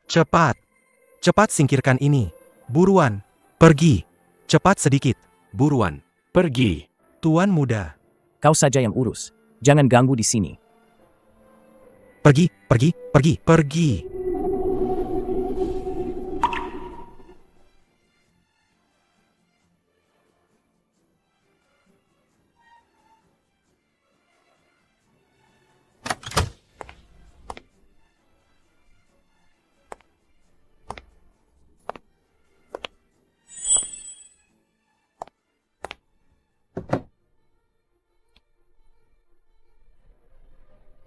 Cepat. Cepat singkirkan ini. Buruan. Pergi. Cepat sedikit. Buruan. Pergi. Tuan muda. Kau saja yang urus. Jangan ganggu di sini. Pergi, pergi, pergi, pergi.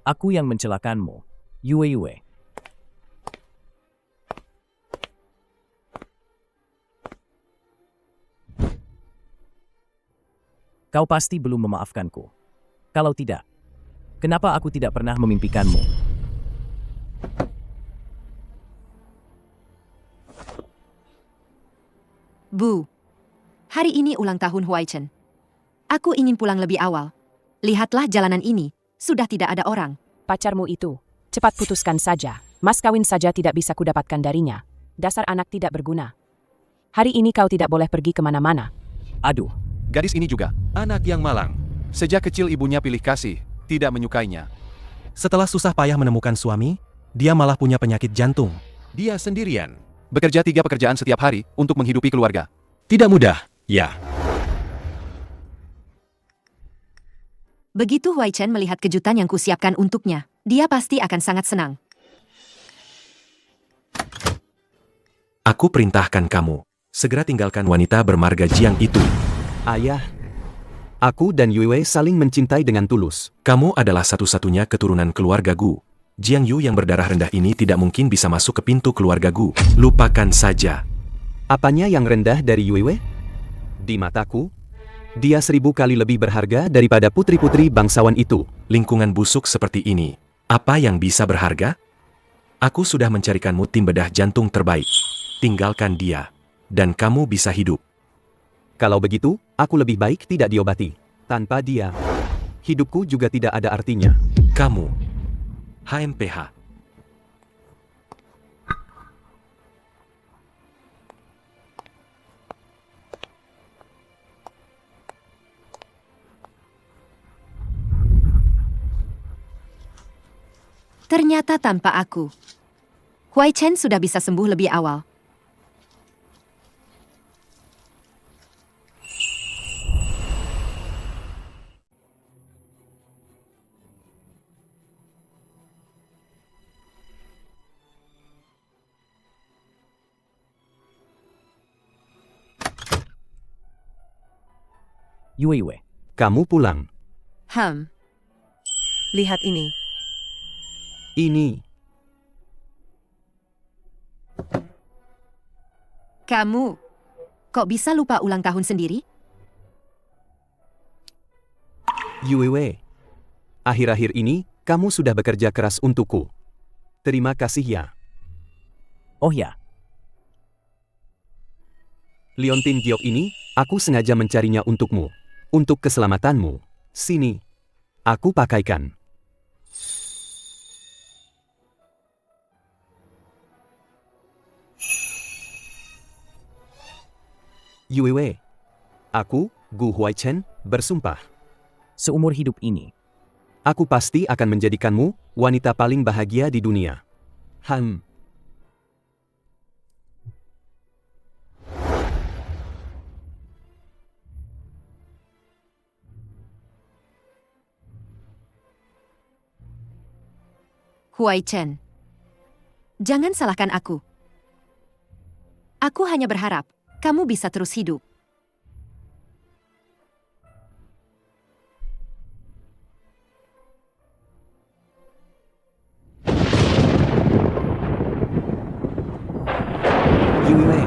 Aku yang mencelakanmu, Yue. Kau pasti belum memaafkanku. Kalau tidak, kenapa aku tidak pernah memimpikanmu? Bu, hari ini ulang tahun Huai Chen. Aku ingin pulang lebih awal. Lihatlah jalanan ini, sudah tidak ada orang. Pacarmu itu, cepat putuskan saja. Mas kawin saja tidak bisa kudapatkan darinya. Dasar anak tidak berguna. Hari ini kau tidak boleh pergi kemana-mana. Aduh, Gadis ini juga, anak yang malang. Sejak kecil ibunya pilih kasih, tidak menyukainya. Setelah susah payah menemukan suami, dia malah punya penyakit jantung. Dia sendirian. Bekerja 3 pekerjaan setiap hari untuk menghidupi keluarga. Tidak mudah, ya. Begitu Huai Chen melihat kejutan yang kusiapkan untuknya, dia pasti akan sangat senang. Aku perintahkan kamu, segera tinggalkan wanita bermarga Jiang itu. Ayah, aku dan Yue saling mencintai dengan tulus. Kamu adalah satu-satunya keturunan keluarga Gu. Jiang Yu yang berdarah rendah ini tidak mungkin bisa masuk ke pintu keluarga Gu. Lupakan saja. Apanya yang rendah dari Yue? Di mataku, dia 1000 kali lebih berharga daripada putri-putri bangsawan itu. Lingkungan busuk seperti ini, apa yang bisa berharga? Aku sudah mencarikanmu tim bedah jantung terbaik. Tinggalkan dia, dan kamu bisa hidup. Kalau begitu, aku lebih baik tidak diobati. Tanpa dia, hidupku juga tidak ada artinya. Kamu, HMPH. Ternyata tanpa aku, Huai Chen sudah bisa sembuh lebih awal. Yue. Kamu pulang. Lihat ini. Ini, Kamu, kok bisa lupa ulang tahun sendiri? Yue. Akhir-akhir ini, kamu sudah bekerja keras untukku. Terima kasih ya. Oh ya, Liontin giok ini, aku sengaja mencarinya untukmu. Untuk keselamatanmu. Sini. Aku pakaikan. Yue. Aku, Gu Huai Chen, bersumpah. seumur hidup ini, Aku pasti akan menjadikanmu wanita paling bahagia di dunia. Huai Chen, jangan salahkan aku. Aku hanya berharap kamu bisa terus hidup. Yue.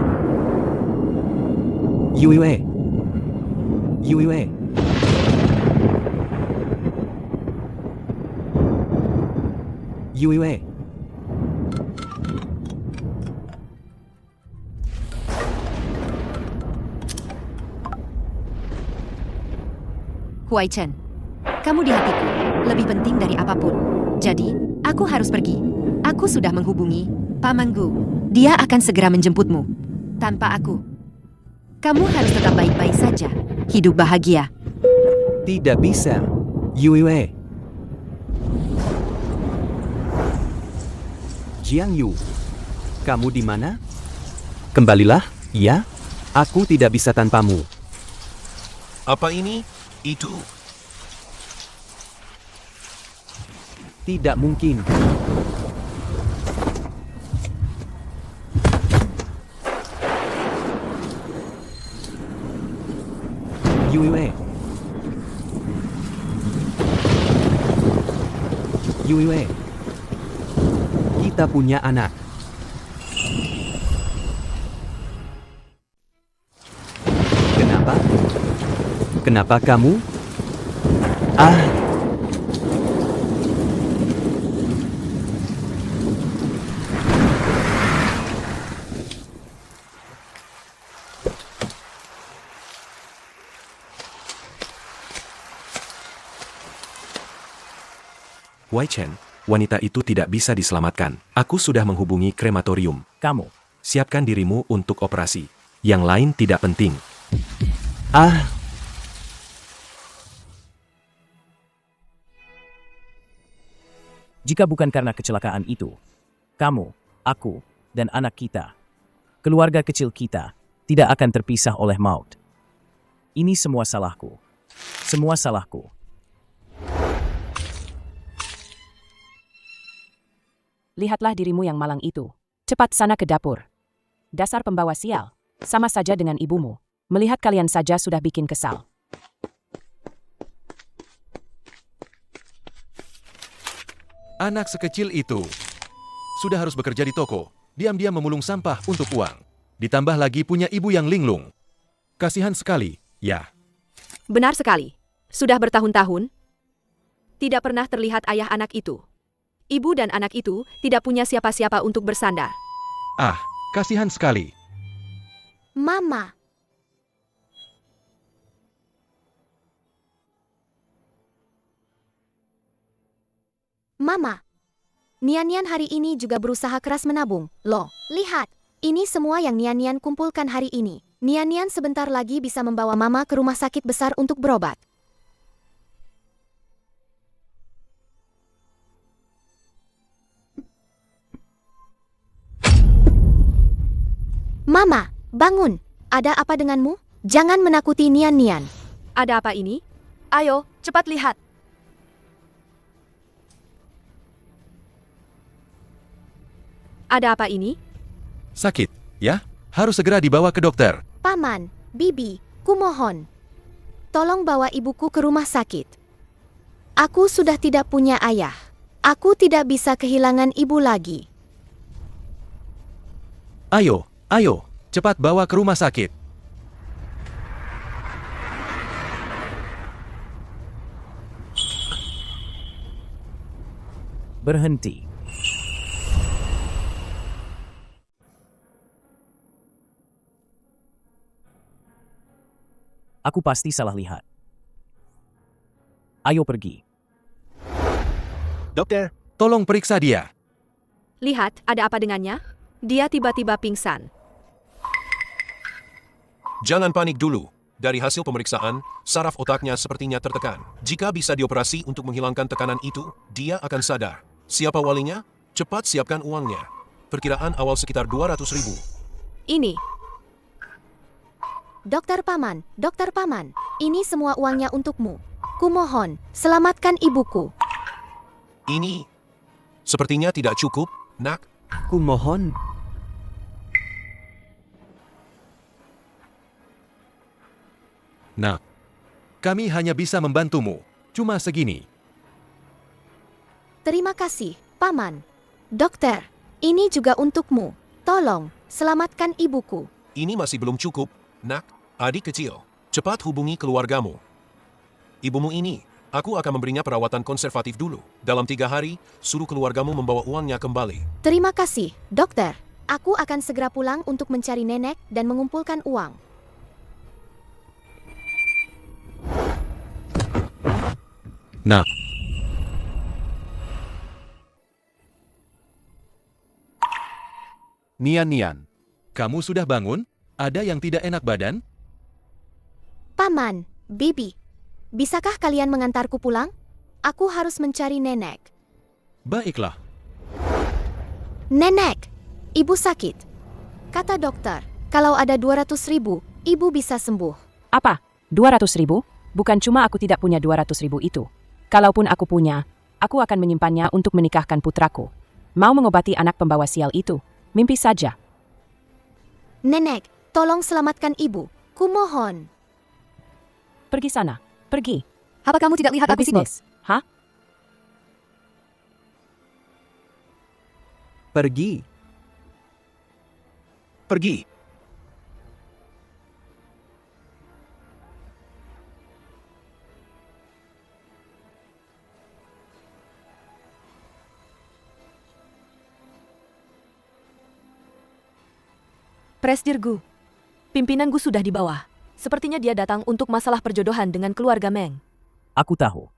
Yue. Yue. Yue. Huai Chen, kamu di hatiku lebih penting dari apapun. Jadi, aku harus pergi. Aku sudah menghubungi pamanku. Dia akan segera menjemputmu. Tanpa aku, kamu harus tetap baik-baik saja. Hidup bahagia. Tidak bisa. Yue. Jiang Yu, kamu di mana? Kembalilah, ya? Aku tidak bisa tanpamu. Apa ini? Itu. Tidak mungkin. Yue. Yue. Kita punya anak. Kenapa? Kenapa kamu? Ah. Wei Chen, wanita itu tidak bisa diselamatkan. Aku sudah menghubungi krematorium. Kamu, Siapkan dirimu untuk operasi. Yang lain tidak penting. Ah. jika bukan karena kecelakaan itu, kamu, aku, dan anak kita, keluarga kecil kita, tidak akan terpisah oleh maut. Ini semua salahku. Semua salahku. Lihatlah dirimu yang malang itu. Cepat sana ke dapur. Dasar pembawa sial. Sama saja dengan ibumu. Melihat kalian saja sudah bikin kesal. Anak sekecil itu sudah harus bekerja di toko, diam-diam memulung sampah untuk uang. Ditambah lagi punya ibu yang linglung. Kasihan sekali, ya. Benar sekali. Sudah bertahun-tahun, tidak pernah terlihat ayah anak itu. Ibu dan anak itu tidak punya siapa-siapa untuk bersandar. Ah, kasihan sekali. Mama. Mama. Nian-Nian hari ini juga berusaha keras menabung. Loh, lihat. Ini semua yang Nian-Nian kumpulkan hari ini. Nian-Nian sebentar lagi bisa membawa Mama ke rumah sakit besar untuk berobat. Mama, bangun. Ada apa denganmu? Jangan menakuti Nian-Nian. Ada apa ini? Ayo, cepat lihat. Ada apa ini? Sakit, ya? Harus segera dibawa ke dokter. Paman, Bibi, kumohon. Tolong bawa ibuku ke rumah sakit. Aku sudah tidak punya ayah. Aku tidak bisa kehilangan ibu lagi. Ayo, ayo, cepat bawa ke rumah sakit. Berhenti. Aku pasti salah lihat. Ayo pergi. Dokter, Tolong periksa dia. Lihat, ada apa dengannya? Dia tiba-tiba pingsan. jangan panik dulu. Dari hasil pemeriksaan, saraf otaknya sepertinya tertekan. Jika bisa dioperasi untuk menghilangkan tekanan itu, dia akan sadar. Siapa walinya? Cepat siapkan uangnya. Perkiraan awal sekitar 200.000. Ini. Dokter Paman, ini semua uangnya untukmu. Kumohon, selamatkan ibuku. Ini sepertinya tidak cukup, nak. Kumohon. Nah, kami hanya bisa membantumu. Cuma segini. Terima kasih, Paman. Dokter, ini juga untukmu. Tolong, selamatkan ibuku. Ini masih belum cukup, nak. Adik kecil, cepat hubungi keluargamu. Ibumu ini, aku akan memberinya perawatan konservatif dulu. Dalam 3 hari, suruh keluargamu membawa uangnya kembali. Terima kasih, dokter. Aku akan segera pulang untuk mencari nenek dan mengumpulkan uang. Nah, Nian, kamu sudah bangun? Ada yang tidak enak badan? Paman, Bibi, bisakah kalian mengantarku pulang? Aku harus mencari nenek. Baiklah. Nenek, ibu sakit. Kata dokter, kalau ada 200.000, ibu bisa sembuh. Apa? 200.000? Bukan cuma aku tidak punya 200.000 itu. Kalaupun aku punya, aku akan menyimpannya untuk menikahkan putraku. Mau mengobati anak pembawa sial itu. Mimpi saja. Nenek, tolong selamatkan ibu. Kumohon. Pergi sana. Pergi. Apa kamu tidak lihat aku sibuk? Berbisnis. Hah? Pergi. Pergi. Presdir Gu. Pimpinan Gu sudah di bawah. Sepertinya dia datang untuk masalah perjodohan dengan keluarga Meng. Aku tahu.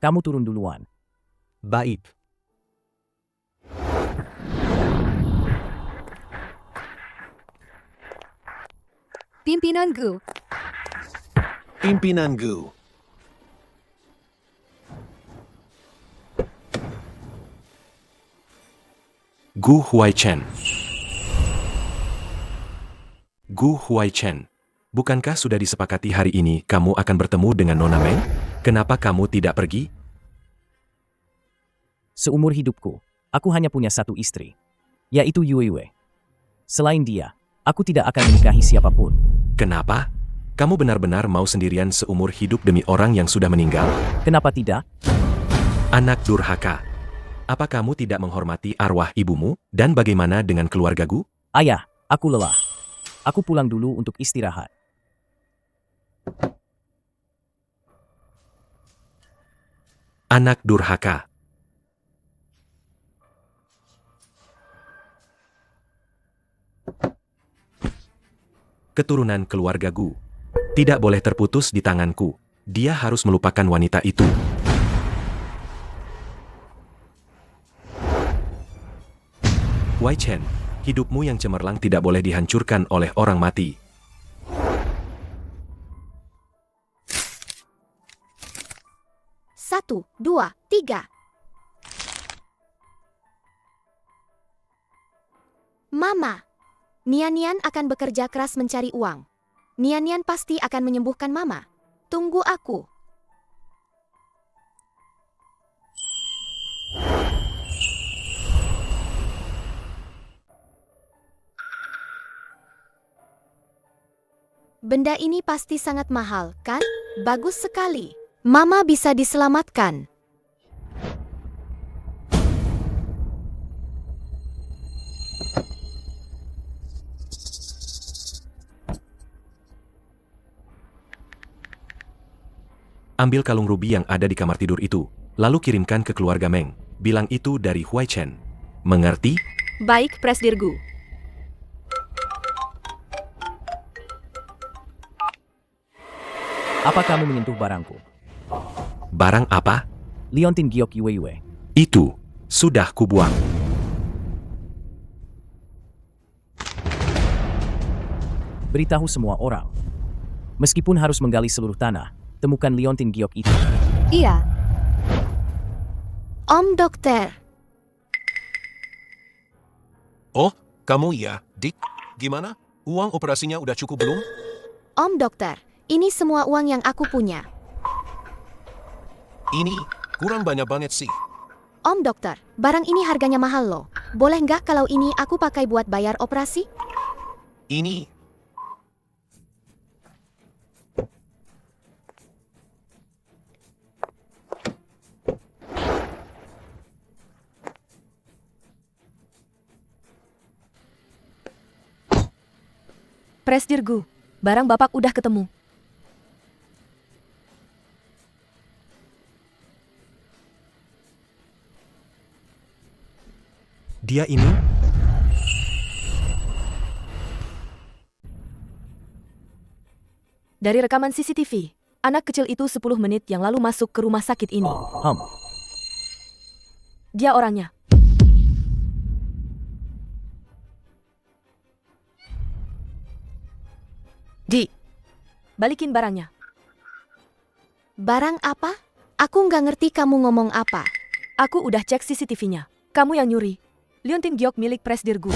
Kamu turun duluan. Baik. Pimpinan Gu. Pimpinan Gu. Gu Huaichen. Gu Huaichen, bukankah sudah disepakati hari ini kamu akan bertemu dengan Nona Meng? Kenapa kamu tidak pergi? Seumur hidupku, aku hanya punya satu istri, yaitu Yue Wei. Selain dia, aku tidak akan menikahi siapapun. Kenapa? Kamu benar-benar mau sendirian seumur hidup demi orang yang sudah meninggal? Kenapa tidak? Anak durhaka. Apa kamu tidak menghormati arwah ibumu? Dan bagaimana dengan keluarga Gu? Ayah, aku lelah. Aku pulang dulu untuk istirahat. Anak durhaka. Keturunan keluarga Gu tidak boleh terputus di tanganku. Dia harus melupakan wanita itu. Wei Chen, hidupmu yang cemerlang tidak boleh dihancurkan oleh orang mati. Satu, dua, tiga. Mama, Nian akan bekerja keras mencari uang. Nian pasti akan menyembuhkan Mama. Tunggu aku. Benda ini pasti sangat mahal, kan? Bagus sekali. Mama bisa diselamatkan. Ambil kalung rubi yang ada di kamar tidur itu, lalu kirimkan ke keluarga Meng. Bilang itu dari Huai Chen. Mengerti? Baik, Presdir Gu. Apa kamu menyentuh barangku? Barang apa? Liontin Giok Yue Yue. Itu sudah kubuang. Beritahu semua orang. Meskipun harus menggali seluruh tanah, temukan Liontin Giok itu. Iya. Om Dokter. Oh, kamu ya, Dik. Gimana? Uang operasinya udah cukup belum? Om Dokter, ini semua uang yang aku punya. Ini kurang banyak sih. Om Dokter, barang ini harganya mahal loh. Boleh nggak kalau ini aku pakai buat bayar operasi? Ini Presdir Gu, barang Bapak udah ketemu. Dia ini? Dari rekaman CCTV, anak kecil itu 10 menit yang lalu masuk ke rumah sakit ini. Dia orangnya. Balikin barangnya. Barang apa? Aku nggak ngerti kamu ngomong apa. Aku udah cek CCTV-nya. Kamu yang nyuri. Liontin giok milik Presdirgu.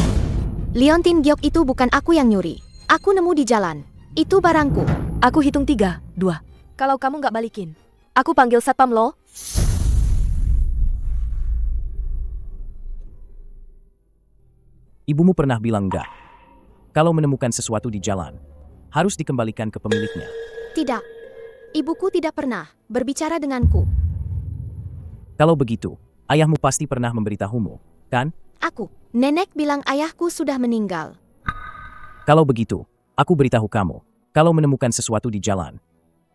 Liontin giok itu bukan aku yang nyuri. Aku nemu di jalan. Itu barangku. Aku hitung 3, 2. Kalau kamu nggak balikin, aku panggil satpam lo. Ibumu pernah bilang enggak. Kalau menemukan sesuatu di jalan, harus dikembalikan ke pemiliknya. Tidak. Ibuku tidak pernah berbicara denganku. Kalau begitu, ayahmu pasti pernah memberitahumu, kan? Aku. Nenek bilang ayahku sudah meninggal. Kalau begitu, aku beritahu kamu, kalau menemukan sesuatu di jalan,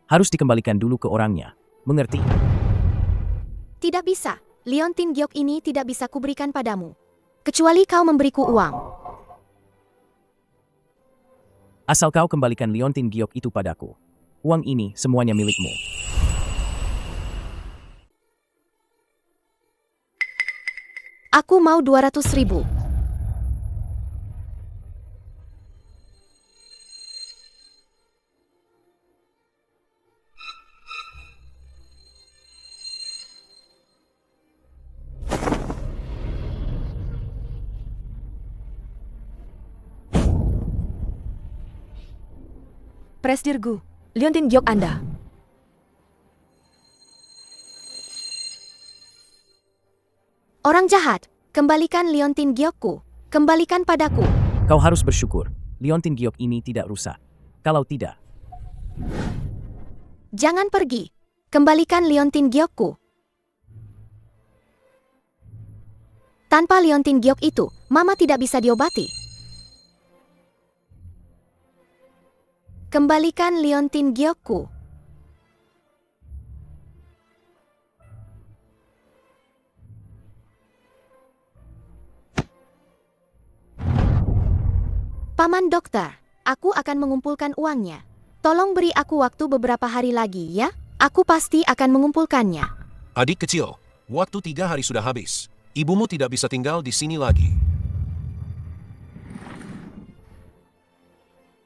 harus dikembalikan dulu ke orangnya. Mengerti? Tidak bisa. Liontin giok ini tidak bisa kuberikan padamu. Kecuali kau memberiku uang. Asal kau kembalikan Liontin giok itu padaku. Uang ini semuanya milikmu. Aku mau 200.000. Presdirgu, Liontin giok Anda. Orang jahat, kembalikan Liontin giokku. Kembalikan padaku. Kau harus bersyukur, Liontin giok ini tidak rusak. Kalau tidak, Jangan pergi. Kembalikan Liontin giokku. Tanpa Liontin giok itu, Mama tidak bisa diobati. Kembalikan Liontin giokku. Paman dokter, aku akan mengumpulkan uangnya. Tolong beri aku waktu beberapa hari lagi ya. Aku pasti akan mengumpulkannya. Adik kecil, waktu 3 hari sudah habis. Ibumu tidak bisa tinggal di sini lagi.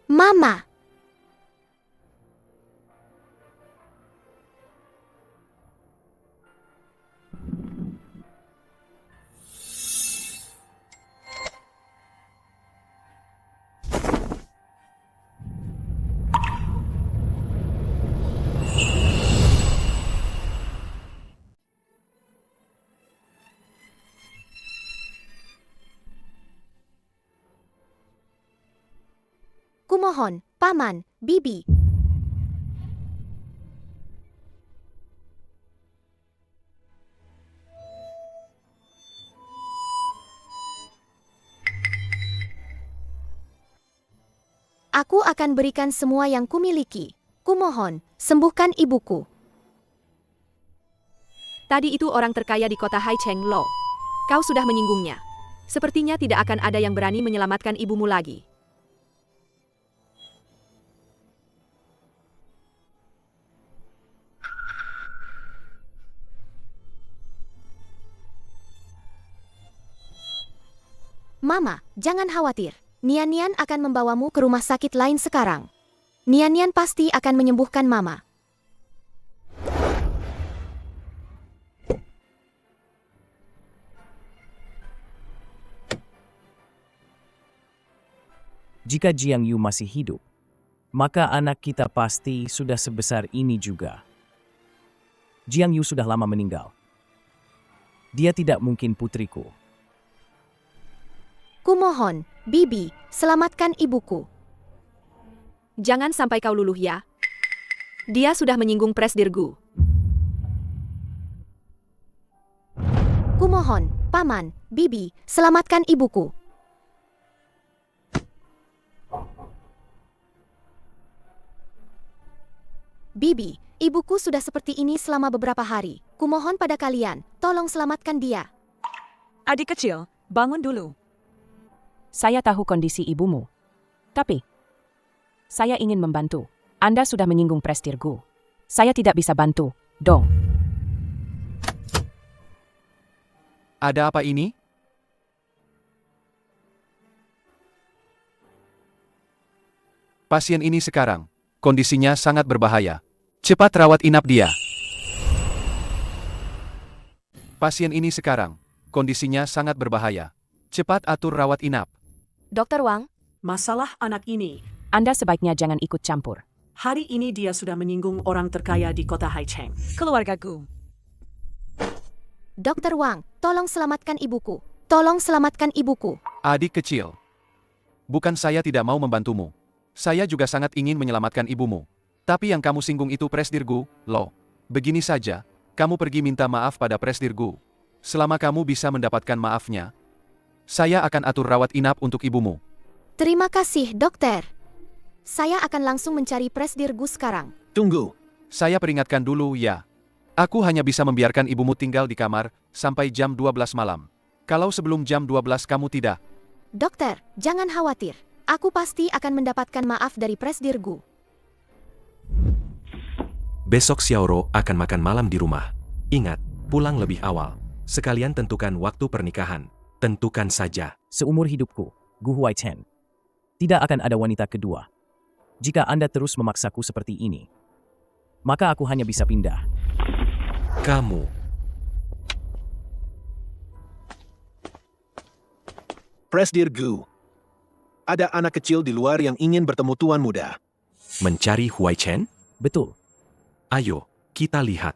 Mama. Kumohon, Paman, Bibi. Aku akan berikan semua yang kumiliki. Kumohon, sembuhkan ibuku. Tadi itu orang terkaya di kota Haicheng Lo. Kau sudah menyinggungnya. Sepertinya tidak akan ada yang berani menyelamatkan ibumu lagi. Mama, jangan khawatir. Nian-Nian akan membawamu ke rumah sakit lain sekarang. Nian-Nian pasti akan menyembuhkan Mama. jika Jiang Yu masih hidup, maka anak kita pasti sudah sebesar ini juga. Jiang Yu sudah lama meninggal. Dia tidak mungkin putriku. Kumohon, Bibi, selamatkan ibuku. Jangan sampai kau luluh ya. Dia sudah menyinggung Presdirgu. Kumohon, Paman, Bibi, selamatkan ibuku. Bibi, ibuku sudah seperti ini selama beberapa hari. Kumohon pada kalian, tolong selamatkan dia. Adik kecil, bangun dulu. Saya tahu kondisi ibumu. Tapi, saya ingin membantu. Anda sudah menyinggung Presdirgu. Saya tidak bisa bantu, dong. Ada apa ini? Pasien ini sekarang, kondisinya sangat berbahaya. Cepat rawat inap dia. Pasien ini sekarang, kondisinya sangat berbahaya. Cepat atur rawat inap. Dokter Wang, Masalah anak ini, Anda sebaiknya jangan ikut campur. hari ini dia sudah menyinggung orang terkaya di kota Haicheng. keluargaku. Dokter Wang, tolong selamatkan ibuku. Tolong selamatkan ibuku. Adik kecil. Bukan saya tidak mau membantumu. Saya juga sangat ingin menyelamatkan ibumu. Tapi yang kamu singgung itu Presdir Gu, Lo. Begini saja, kamu pergi minta maaf pada Presdir Gu. Selama kamu bisa mendapatkan maafnya, saya akan atur rawat inap untuk ibumu. Terima kasih, dokter. Saya akan langsung mencari Presdir Gu sekarang. Tunggu. Saya peringatkan dulu ya. Aku hanya bisa membiarkan ibumu tinggal di kamar sampai jam 12 malam. Kalau sebelum jam 12 kamu tidak. Dokter, jangan khawatir. Aku pasti akan mendapatkan maaf dari Presdir Gu. Besok Xiaoro akan makan malam di rumah. Ingat, pulang lebih awal. Sekalian tentukan waktu pernikahan. Tentukan saja. Seumur hidupku, Gu Huaichen. Tidak akan ada wanita kedua. Jika Anda terus memaksaku seperti ini, maka aku hanya bisa pindah. Kamu. Presdir Gu. Ada anak kecil di luar yang ingin bertemu tuan muda. Mencari Huaichen? Betul. Ayo, kita lihat.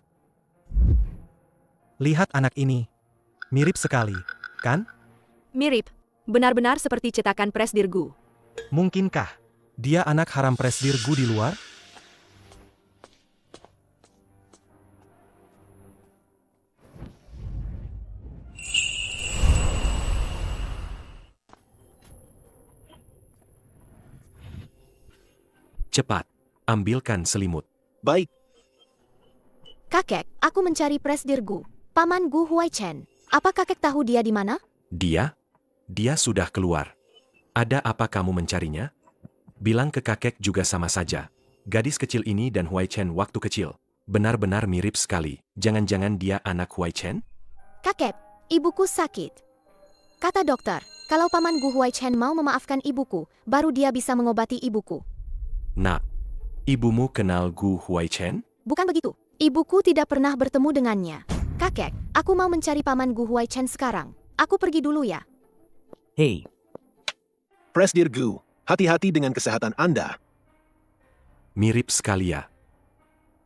Lihat anak ini. Mirip sekali, kan? Mirip, benar-benar seperti cetakan Presdir Gu. Mungkinkah dia anak haram Presdir Gu di luar? Cepat, ambilkan selimut. Baik, Kakek, aku mencari Presdir Gu. Paman Gu Huaichen. Apa kakek tahu dia di mana? Dia? Dia sudah keluar. Ada apa kamu mencarinya? Bilang ke kakek juga sama saja. Gadis kecil ini dan Huaichen waktu kecil. Benar-benar mirip sekali. Jangan-jangan dia anak Huaichen? Kakek, ibuku sakit. Kata dokter, kalau Paman Gu Huaichen mau memaafkan ibuku, baru dia bisa mengobati ibuku. Nak, ibumu kenal Gu Huaichen? Bukan begitu. Ibuku tidak pernah bertemu dengannya. Kakek, aku mau mencari Paman Gu Huaichen sekarang. Aku pergi dulu ya. Hei, Presdir Gu. Hati-hati dengan kesehatan Anda. Mirip sekali ya.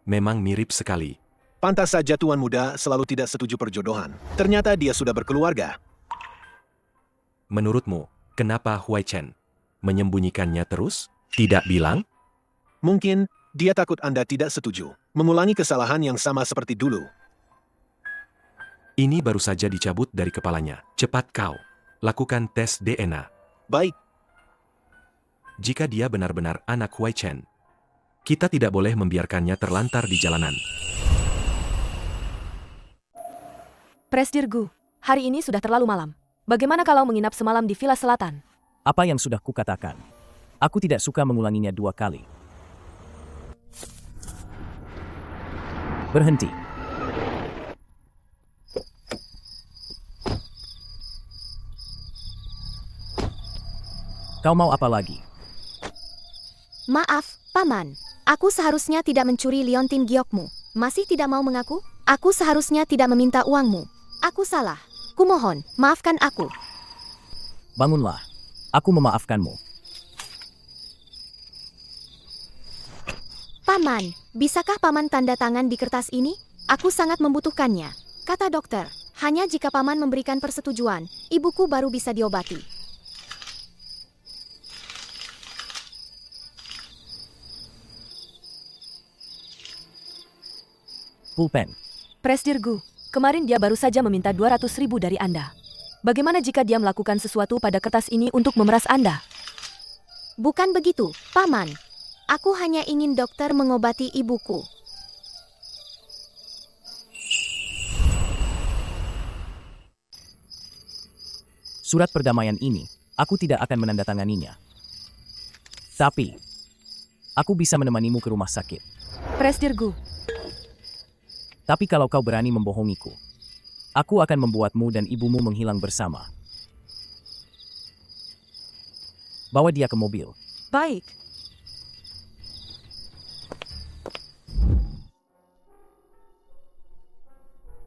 Memang mirip sekali. Pantas saja tuan muda selalu tidak setuju perjodohan. Ternyata dia sudah berkeluarga. Menurutmu, kenapa Huaichen menyembunyikannya terus? Tidak bilang? Mungkin dia takut Anda tidak setuju. Mengulangi kesalahan yang sama seperti dulu. Ini baru saja dicabut dari kepalanya. Cepat kau. Lakukan tes DNA. Baik, Jika dia benar-benar anak Huaichen, kita tidak boleh membiarkannya terlantar di jalanan. Presdir Gu, hari ini sudah terlalu malam. Bagaimana kalau menginap semalam di Villa Selatan? apa yang sudah kukatakan? Aku tidak suka mengulanginya 2 kali. Berhenti. Kau mau apa lagi? Maaf, Paman. Aku seharusnya tidak mencuri liontin giokmu. Masih tidak mau mengaku? Aku seharusnya tidak meminta uangmu. Aku salah. Kumohon, maafkan aku. Bangunlah. Aku memaafkanmu. Paman, bisakah Paman tanda tangan di kertas ini? Aku sangat membutuhkannya. Kata dokter, hanya jika Paman memberikan persetujuan, ibuku baru bisa diobati. Pulpen. Presdir Gu, kemarin dia baru saja meminta 200.000 dari Anda. Bagaimana jika dia melakukan sesuatu pada kertas ini untuk memeras Anda? Bukan begitu, Paman. Aku hanya ingin dokter mengobati ibuku. Surat perdamaian ini, aku tidak akan menandatanganinya. Tapi, aku bisa menemanimu ke rumah sakit. Presdir Gu, Tapi kalau kau berani membohongiku, aku akan membuatmu dan ibumu menghilang bersama. Bawa dia ke mobil. baik.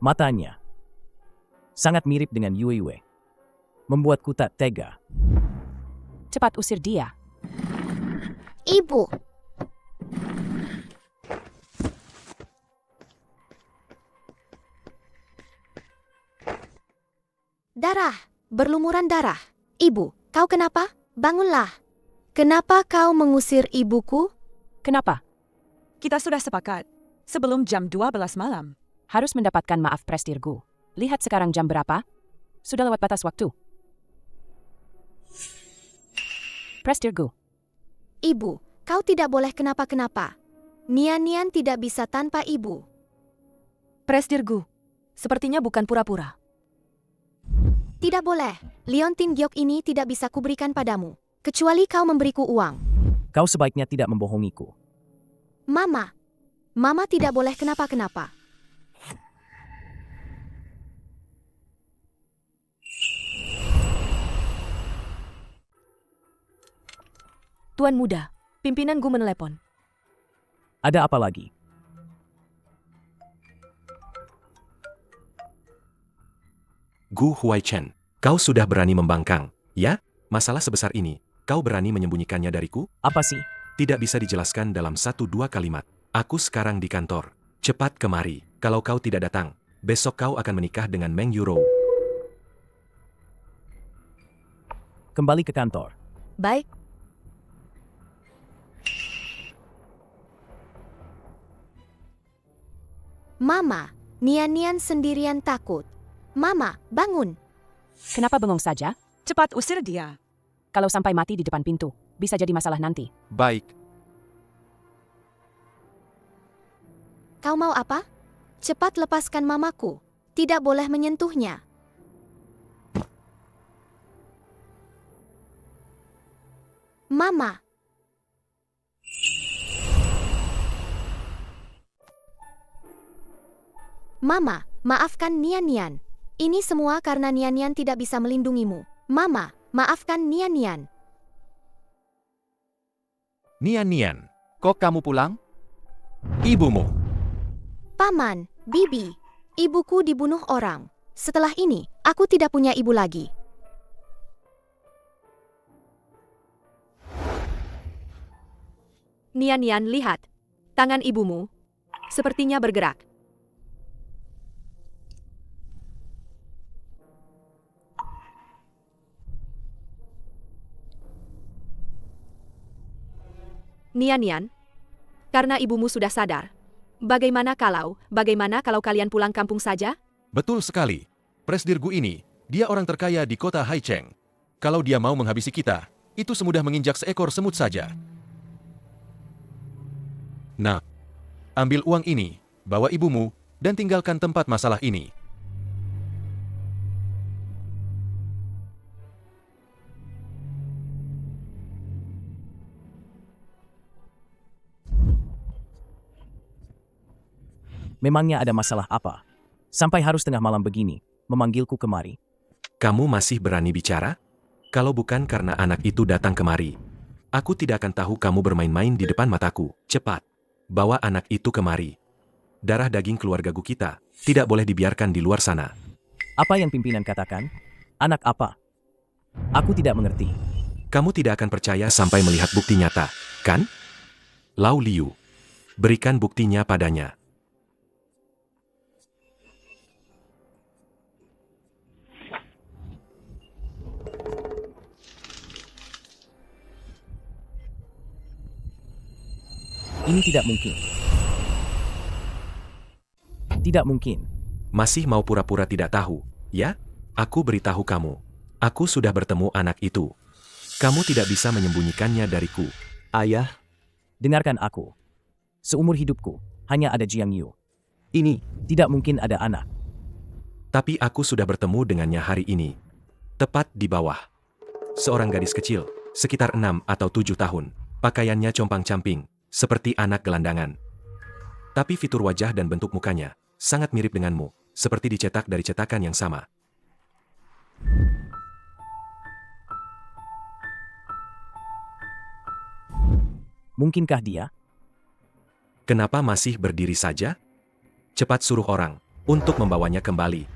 Matanya sangat mirip dengan Yue Yue. Membuatku tak tega. Cepat usir dia. Ibu, darah, berlumuran darah. Ibu, kau kenapa? Bangunlah. Kenapa kau mengusir ibuku? Kenapa? Kita sudah sepakat. Sebelum jam 12 malam. Harus mendapatkan maaf Presdirgu. Lihat sekarang jam berapa? Sudah lewat batas waktu. Presdirgu. Ibu, kau tidak boleh kenapa-kenapa. Nian-Nian tidak bisa tanpa ibu. Presdirgu, sepertinya bukan pura-pura. Tidak boleh. Liontin Giok ini tidak bisa kuberikan padamu. Kecuali kau memberiku uang. Kau sebaiknya tidak membohongiku. Mama. Mama tidak boleh kenapa-kenapa. Tuan muda, pimpinan Gu menelepon. Ada apa lagi? Gu Huaichen, kau sudah berani membangkang, ya? Masalah sebesar ini, kau berani menyembunyikannya dariku? Apa sih? Tidak bisa dijelaskan dalam 1-2 kalimat. Aku sekarang di kantor. Cepat kemari. Kalau kau tidak datang, besok kau akan menikah dengan Meng Yurou. Kembali ke kantor. Baik. Mama, Nian-Nian sendirian takut. Mama, bangun. Kenapa bengong saja? Cepat usir dia. Kalau sampai mati di depan pintu, bisa jadi masalah nanti. Baik. Kau mau apa? Cepat lepaskan mamaku. Tidak boleh menyentuhnya. Mama. Mama, maafkan Nian-Nian. Ini semua karena Nian-Nian tidak bisa melindungimu. Mama, maafkan Nian-Nian. Nian-Nian, kok kamu pulang? Ibumu. Paman, Bibi, ibuku dibunuh orang. Setelah ini, aku tidak punya ibu lagi. Nian-Nian, lihat. Tangan ibumu sepertinya bergerak. Nian-Nian, karena ibumu sudah sadar. Bagaimana kalau kalian pulang kampung saja? Betul sekali. Presdirgu ini, dia orang terkaya di kota Haicheng. Kalau dia mau menghabisi kita, itu semudah menginjak seekor semut saja. Nah, ambil uang ini, bawa ibumu, dan tinggalkan tempat masalah ini. Memangnya ada masalah apa? Sampai harus tengah malam begini, memanggilku kemari. Kamu masih berani bicara? Kalau bukan karena anak itu datang kemari, aku tidak akan tahu kamu bermain-main di depan mataku. Cepat, bawa anak itu kemari. Darah daging keluarga Gu kita tidak boleh dibiarkan di luar sana. Apa yang pimpinan katakan? Anak apa? Aku tidak mengerti. Kamu tidak akan percaya sampai melihat bukti nyata, kan? Lau Liu, berikan buktinya padanya. Ini tidak mungkin. Tidak mungkin. Masih mau pura-pura tidak tahu, ya? Aku beritahu kamu. Aku sudah bertemu anak itu. Kamu tidak bisa menyembunyikannya dariku. Ayah, Dengarkan aku. Seumur hidupku, hanya ada Jiang Yu. ini, Tidak mungkin ada anak. Tapi aku sudah bertemu dengannya hari ini. Tepat di bawah. Seorang gadis kecil, sekitar 6 atau 7 tahun. Pakaiannya compang-camping, seperti anak gelandangan. Tapi fitur wajah dan bentuk mukanya sangat mirip denganmu, seperti dicetak dari cetakan yang sama. Mungkinkah dia? Kenapa masih berdiri saja? Cepat suruh orang untuk membawanya kembali.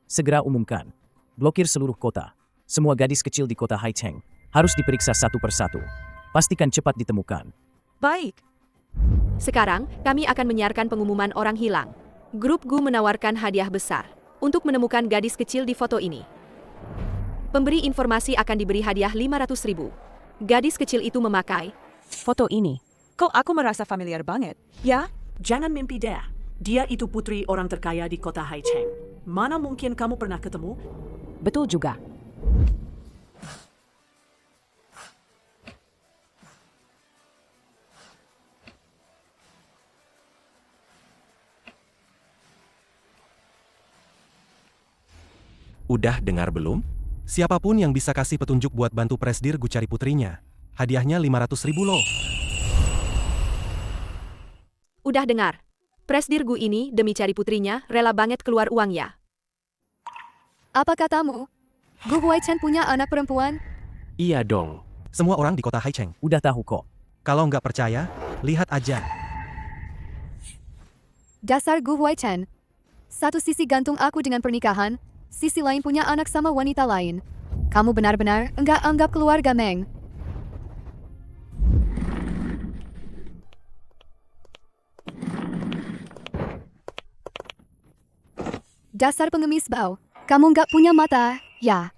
Segera umumkan. Blokir seluruh kota. Semua gadis kecil di kota Haicheng harus diperiksa satu persatu. Pastikan cepat ditemukan. Baik. Sekarang, kami akan menyiarkan pengumuman orang hilang. Grup Gu menawarkan hadiah besar untuk menemukan gadis kecil di foto ini. Pemberi informasi akan diberi hadiah 500.000. Gadis kecil itu memakai Foto ini. Kok aku merasa familiar banget? Ya? Jangan mimpi deh. Dia itu putri orang terkaya di kota Haicheng. Mana mungkin kamu pernah ketemu? Betul juga. Udah dengar belum? Siapapun yang bisa kasih petunjuk buat bantu Presdir Gu cari putrinya, hadiahnya 500.000 loh. Udah dengar. Presdir Gu ini demi cari putrinya rela banget keluar uang ya. Apa katamu? Gu Huaichen punya anak perempuan? Iya dong. Semua orang di kota Haicheng. Udah tahu kok. Kalau nggak percaya, lihat aja. Dasar Gu Huaichen. Satu sisi gantung aku dengan pernikahan, sisi lain punya anak sama wanita lain. Kamu benar-benar enggak anggap keluarga Meng. Dasar pengemis bau. Kamu enggak punya mata, ya?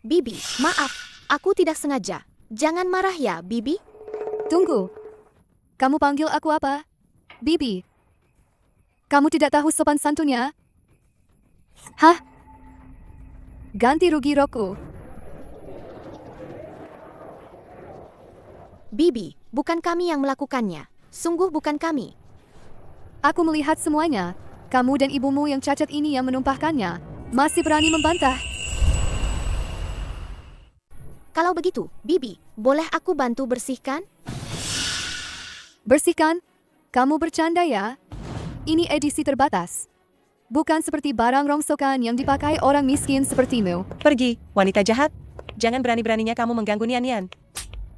Bibi, maaf. Aku tidak sengaja. Jangan marah ya, Bibi. Tunggu. Kamu panggil aku apa? Bibi. Kamu tidak tahu sopan santunnya? Hah? Ganti rugi roku. Bibi, bukan kami yang melakukannya. Sungguh bukan kami. Aku melihat semuanya. Kamu dan ibumu yang cacat ini yang menumpahkannya. Masih berani membantah. Kalau begitu, Bibi, boleh aku bantu bersihkan? Bersihkan? Kamu bercanda ya? Ini edisi terbatas. Bukan seperti barang rongsokan yang dipakai orang miskin sepertimu. Pergi, wanita jahat. Jangan berani-beraninya kamu mengganggu Nian-Nian.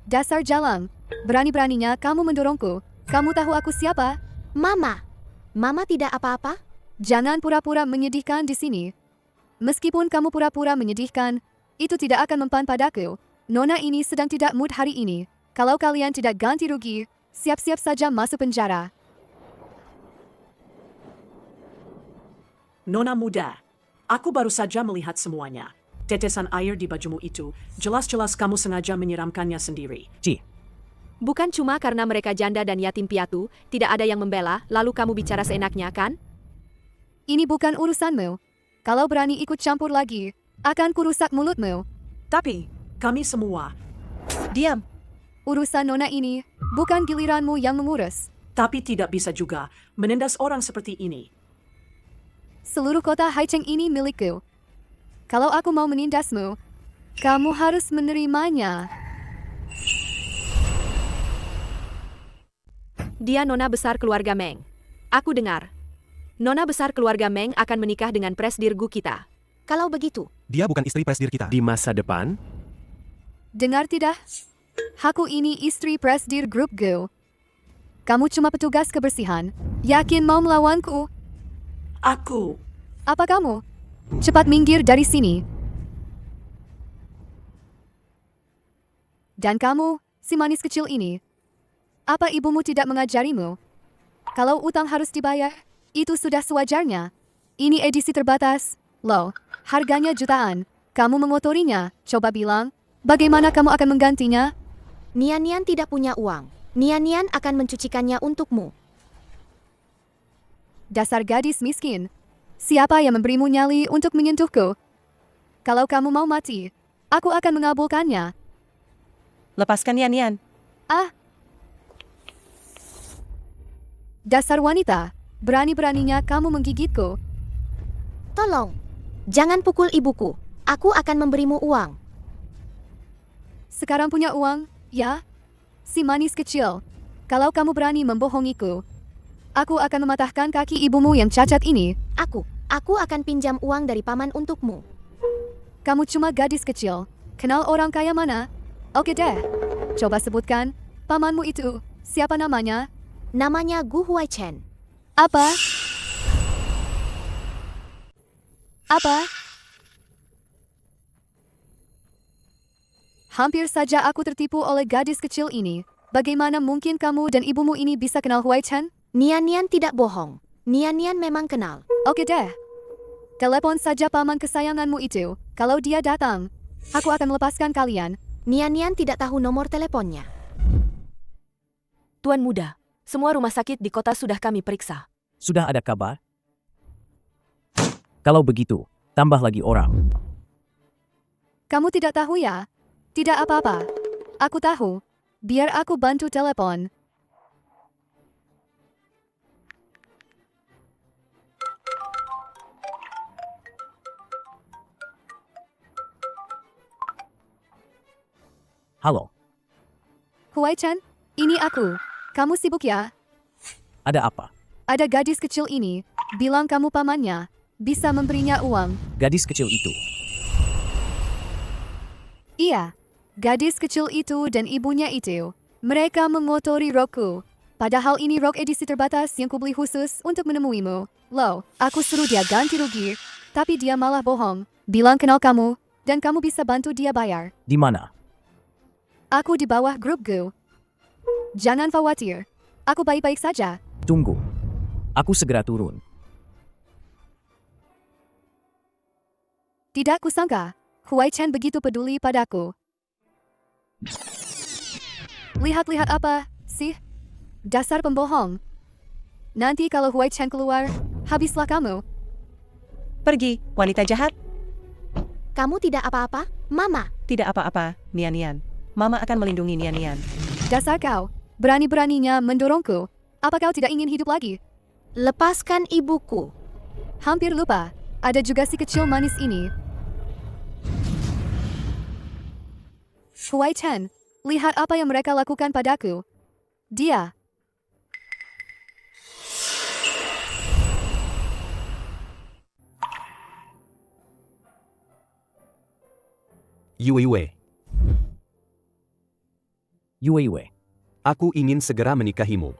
Dasar jalang. Berani-beraninya kamu mendorongku. Kamu tahu aku siapa? Mama. Mama tidak apa-apa? Jangan pura-pura menyedihkan di sini. Meskipun kamu pura-pura menyedihkan, itu tidak akan mempan padaku. Nona ini sedang tidak mood hari ini. Kalau kalian tidak ganti rugi, siap-siap saja masuk penjara. Nona muda, aku baru saja melihat semuanya. Tetesan air di bajumu itu, jelas-jelas kamu sengaja menyiramkannya sendiri. Bukan cuma karena mereka janda dan yatim piatu, tidak ada yang membela, lalu kamu bicara seenaknya, kan? Ini bukan urusanmu. Kalau berani ikut campur lagi, akan kurusak mulutmu. Tapi, kami semua. Diam. Urusan Nona ini, bukan giliranmu yang mengurus. Tapi tidak bisa juga menindas orang seperti ini. Seluruh kota Haicheng ini milikku. Kalau aku mau menindasmu, kamu harus menerimanya. Dia nona besar keluarga Meng. Aku dengar. Nona besar keluarga Meng akan menikah dengan Presdir Gu kita. Kalau begitu, Dia bukan istri Presdir kita. Di masa depan, dengar tidak? Aku ini istri Presdir Grup Gu. Kamu cuma petugas kebersihan. Yakin mau melawanku? Aku. Apa kamu? Cepat minggir dari sini. Dan kamu, si manis kecil ini. Apa ibumu tidak mengajarimu? Kalau utang harus dibayar, itu sudah sewajarnya. Ini edisi terbatas. Loh, harganya jutaan. Kamu mengotorinya. Coba bilang, bagaimana kamu akan menggantinya? Nian-Nian tidak punya uang. Nian-Nian akan mencucikannya untukmu. Dasar gadis miskin. Siapa yang memberimu nyali untuk menyentuhku? Kalau kamu mau mati, aku akan mengabulkannya. Lepaskan Nian-Nian. Ah. Dasar wanita, berani-beraninya kamu menggigitku. Tolong, jangan pukul ibuku. Aku akan memberimu uang. Sekarang punya uang, ya? Si manis kecil. Kalau kamu berani membohongiku, aku akan mematahkan kaki ibumu yang cacat ini. Aku akan pinjam uang dari paman untukmu. Kamu cuma gadis kecil. Kenal orang kaya mana? Oke deh. Coba sebutkan, pamanmu itu, siapa namanya? Namanya Gu Huaichen. Apa? Apa? Hampir saja aku tertipu oleh gadis kecil ini. Bagaimana mungkin kamu dan ibumu ini bisa kenal Huai Chen? Nian tidak bohong. Nian memang kenal. Oke deh. Telepon saja paman kesayanganmu itu. Kalau dia datang, aku akan melepaskan kalian. Nian tidak tahu nomor teleponnya. Tuan Muda, semua rumah sakit di kota sudah kami periksa. Sudah ada kabar? Kalau begitu, tambah lagi orang. Kamu tidak tahu ya? Tidak apa-apa. Aku tahu. Biar aku bantu telepon. Halo, Huai Chen, ini aku. Kamu sibuk ya? ada apa? Ada gadis kecil ini. Bilang kamu pamannya. Bisa memberinya uang. Gadis kecil itu. Iya. Gadis kecil itu dan ibunya itu. Mereka mengotori rokku. Padahal ini rok edisi terbatas yang kubeli khusus untuk menemuimu. Loh, aku suruh dia ganti rugi. Tapi dia malah bohong. Bilang kenal kamu. Dan kamu bisa bantu dia bayar. Di mana? Aku di bawah grup Gu. Jangan khawatir. Aku baik-baik saja. Tunggu. Aku segera turun. Tidak kusangka. Huai Chen begitu peduli padaku. Lihat-lihat apa, sih? Dasar pembohong. Nanti kalau Huai Chen keluar, habislah kamu. Pergi, wanita jahat. Kamu tidak apa-apa, Mama? Tidak apa-apa, Nian. Mama akan melindungi Nian. Dasar kau, berani-beraninya mendorongku. Apa kau tidak ingin hidup lagi? Lepaskan ibuku. Hampir lupa, ada juga si kecil manis ini. Huai Chen, lihat apa yang mereka lakukan padaku. Dia. Yue, Yue. aku ingin segera menikahimu.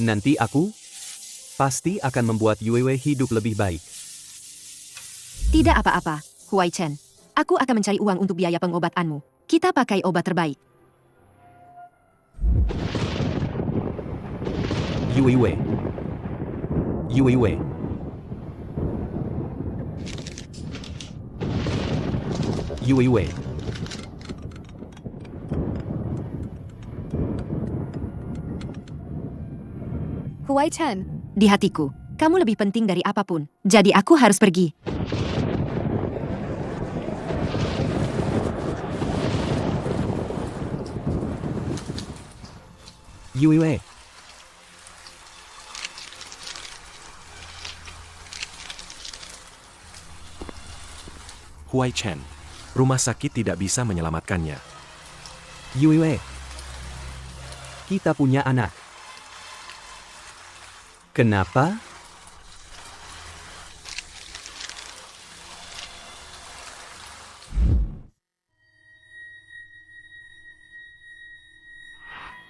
Nanti aku pasti akan membuat Yue hidup lebih baik. Tidak apa-apa, Huai Chen. Aku akan mencari uang untuk biaya pengobatanmu. Kita pakai obat terbaik. Yue. Huai Chen, Di hatiku, kamu lebih penting dari apapun. Jadi aku harus pergi. Yue. Huai Chen. Rumah sakit tidak bisa menyelamatkannya. Yue. Kita punya anak. Kenapa?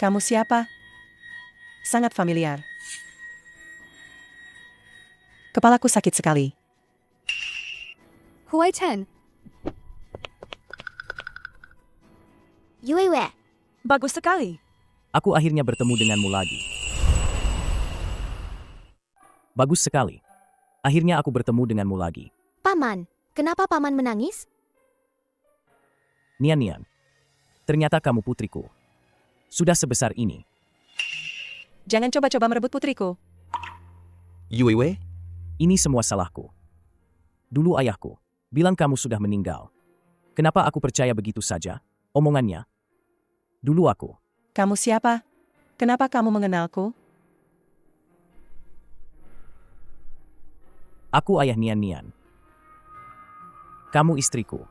Kamu siapa? Sangat familiar. Kepalaku sakit sekali. Huai Chen, Yue. Bagus sekali. Aku akhirnya bertemu denganmu lagi. Bagus sekali. Akhirnya aku bertemu denganmu lagi. Paman, kenapa Paman menangis? Nian. Ternyata kamu putriku. Sudah sebesar ini. Jangan coba-coba merebut putriku. Yue. Ini semua salahku. Dulu ayahku bilang kamu sudah meninggal. Kenapa aku percaya begitu saja? Omongannya. Dulu aku. Kamu siapa? Kenapa kamu mengenalku? Aku ayah Nian. Kamu istriku.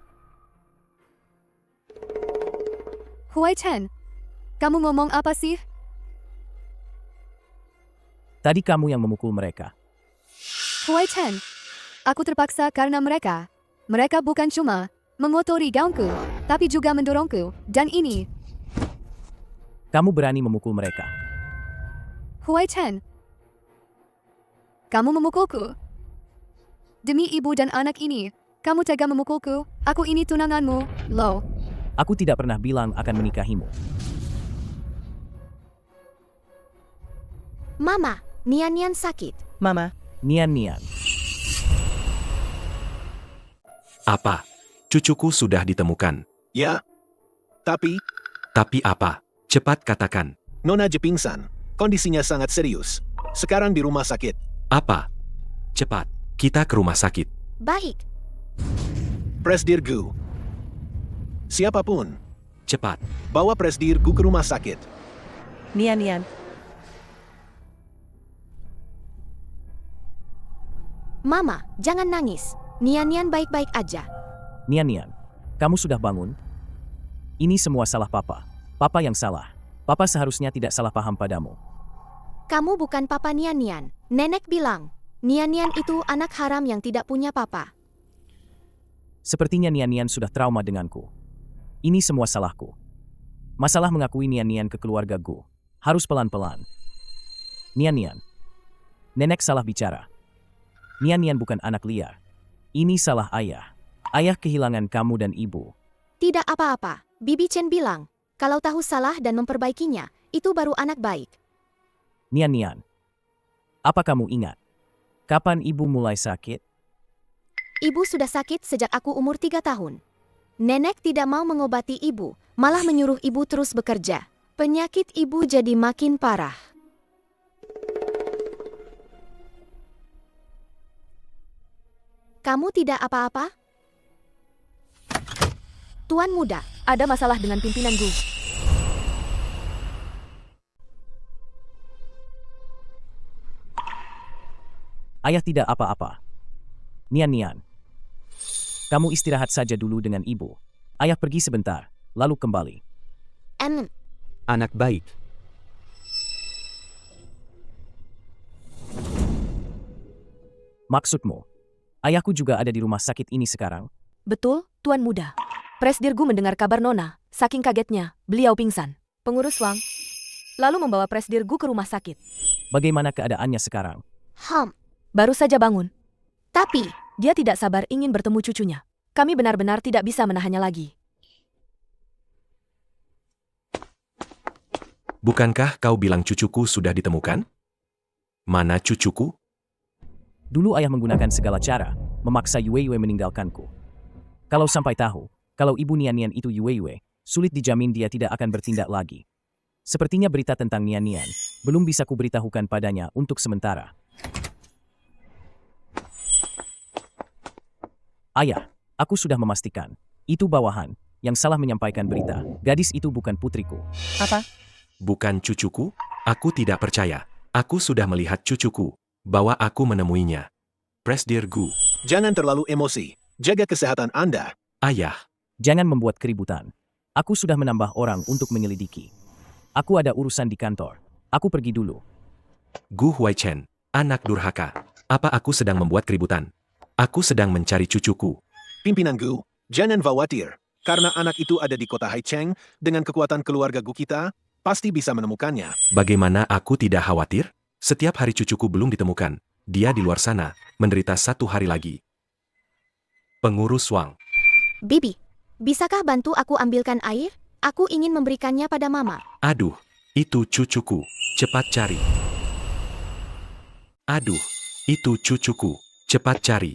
Huai Chen, kamu ngomong apa sih? Tadi kamu yang memukul mereka. Huai Chen, aku terpaksa karena mereka. Mereka bukan cuma mengotori gaunku, tapi juga mendorongku. Dan ini, Kamu berani memukul mereka. Huai Chen, kamu memukulku. Demi ibu dan anak ini, kamu tega memukulku. Aku ini tunanganmu, Lo. Aku tidak pernah bilang akan menikahimu. Mama, Nian sakit. Mama, Nian. Apa? Cucuku sudah ditemukan. Ya. Tapi, Tapi apa? Cepat katakan. Nona Je pingsan. Kondisinya sangat serius. Sekarang di rumah sakit. Apa? Cepat, kita ke rumah sakit. Baik. Presdir Gu. Siapapun, Cepat. bawa Presdir Gu ke rumah sakit. Nian. Mama, jangan nangis. Nian baik-baik aja. Nian, kamu sudah bangun? Ini semua salah Papa. Papa yang salah. Papa seharusnya tidak salah paham padamu. Kamu bukan papa Nian. Nenek bilang, Nian itu anak haram yang tidak punya papa. Sepertinya Nian sudah trauma denganku. Ini semua salahku. Masalah mengakui Nian ke keluarga Gu. Harus pelan-pelan. Nian. Nenek salah bicara. Nian bukan anak liar. Ini salah ayah. Ayah kehilangan kamu dan ibu. Tidak apa-apa. Bibi Chen bilang, kalau tahu salah dan memperbaikinya, itu baru anak baik. Nian, apa kamu ingat? Kapan ibu mulai sakit? Ibu sudah sakit sejak aku umur 3 tahun. Nenek tidak mau mengobati ibu, malah menyuruh ibu terus bekerja. Penyakit ibu jadi makin parah. Kamu tidak apa-apa? Tuan muda, ada masalah dengan pimpinan Gu. Ayah tidak apa-apa. Nian. Kamu istirahat saja dulu dengan ibu. Ayah pergi sebentar, lalu kembali. Anak baik. Maksudmu, ayahku juga ada di rumah sakit ini sekarang? Betul, Tuan Muda. Presdir Gu mendengar kabar Nona. Saking kagetnya, beliau pingsan. Pengurus Wang lalu membawa Presdir Gu ke rumah sakit. Bagaimana keadaannya sekarang? Baru saja bangun. Tapi, dia tidak sabar ingin bertemu cucunya. Kami benar-benar tidak bisa menahannya lagi. Bukankah kau bilang cucuku sudah ditemukan? Mana cucuku? Dulu ayah menggunakan segala cara, memaksa Yue meninggalkanku. Kalau sampai tahu, kalau ibu Nian itu Yue, sulit dijamin dia tidak akan bertindak lagi. Sepertinya berita tentang Nian belum bisa kuberitahukan padanya untuk sementara. Ayah, aku sudah memastikan. Itu bawahan yang salah menyampaikan berita. Gadis itu bukan putriku. Apa? Bukan cucuku? Aku tidak percaya. Aku sudah melihat cucuku. Bawa aku menemuinya. Presdir Gu. Jangan terlalu emosi. Jaga kesehatan Anda. Ayah. Jangan membuat keributan. Aku sudah menambah orang untuk menyelidiki. Aku ada urusan di kantor. Aku pergi dulu. Gu Huaichen, anak durhaka. Apa aku sedang membuat keributan? Aku sedang mencari cucuku. Pimpinan Gu, jangan khawatir. Karena anak itu ada di kota Haicheng, dengan kekuatan keluarga Gu kita, pasti bisa menemukannya. Bagaimana aku tidak khawatir? Setiap hari cucuku belum ditemukan. Dia di luar sana, menderita 1 hari lagi. Pengurus Wang. Bibi, bisakah bantu aku ambilkan air? Aku ingin memberikannya pada Mama. Aduh, itu cucuku. Cepat cari. Aduh, itu cucuku. Cepat cari.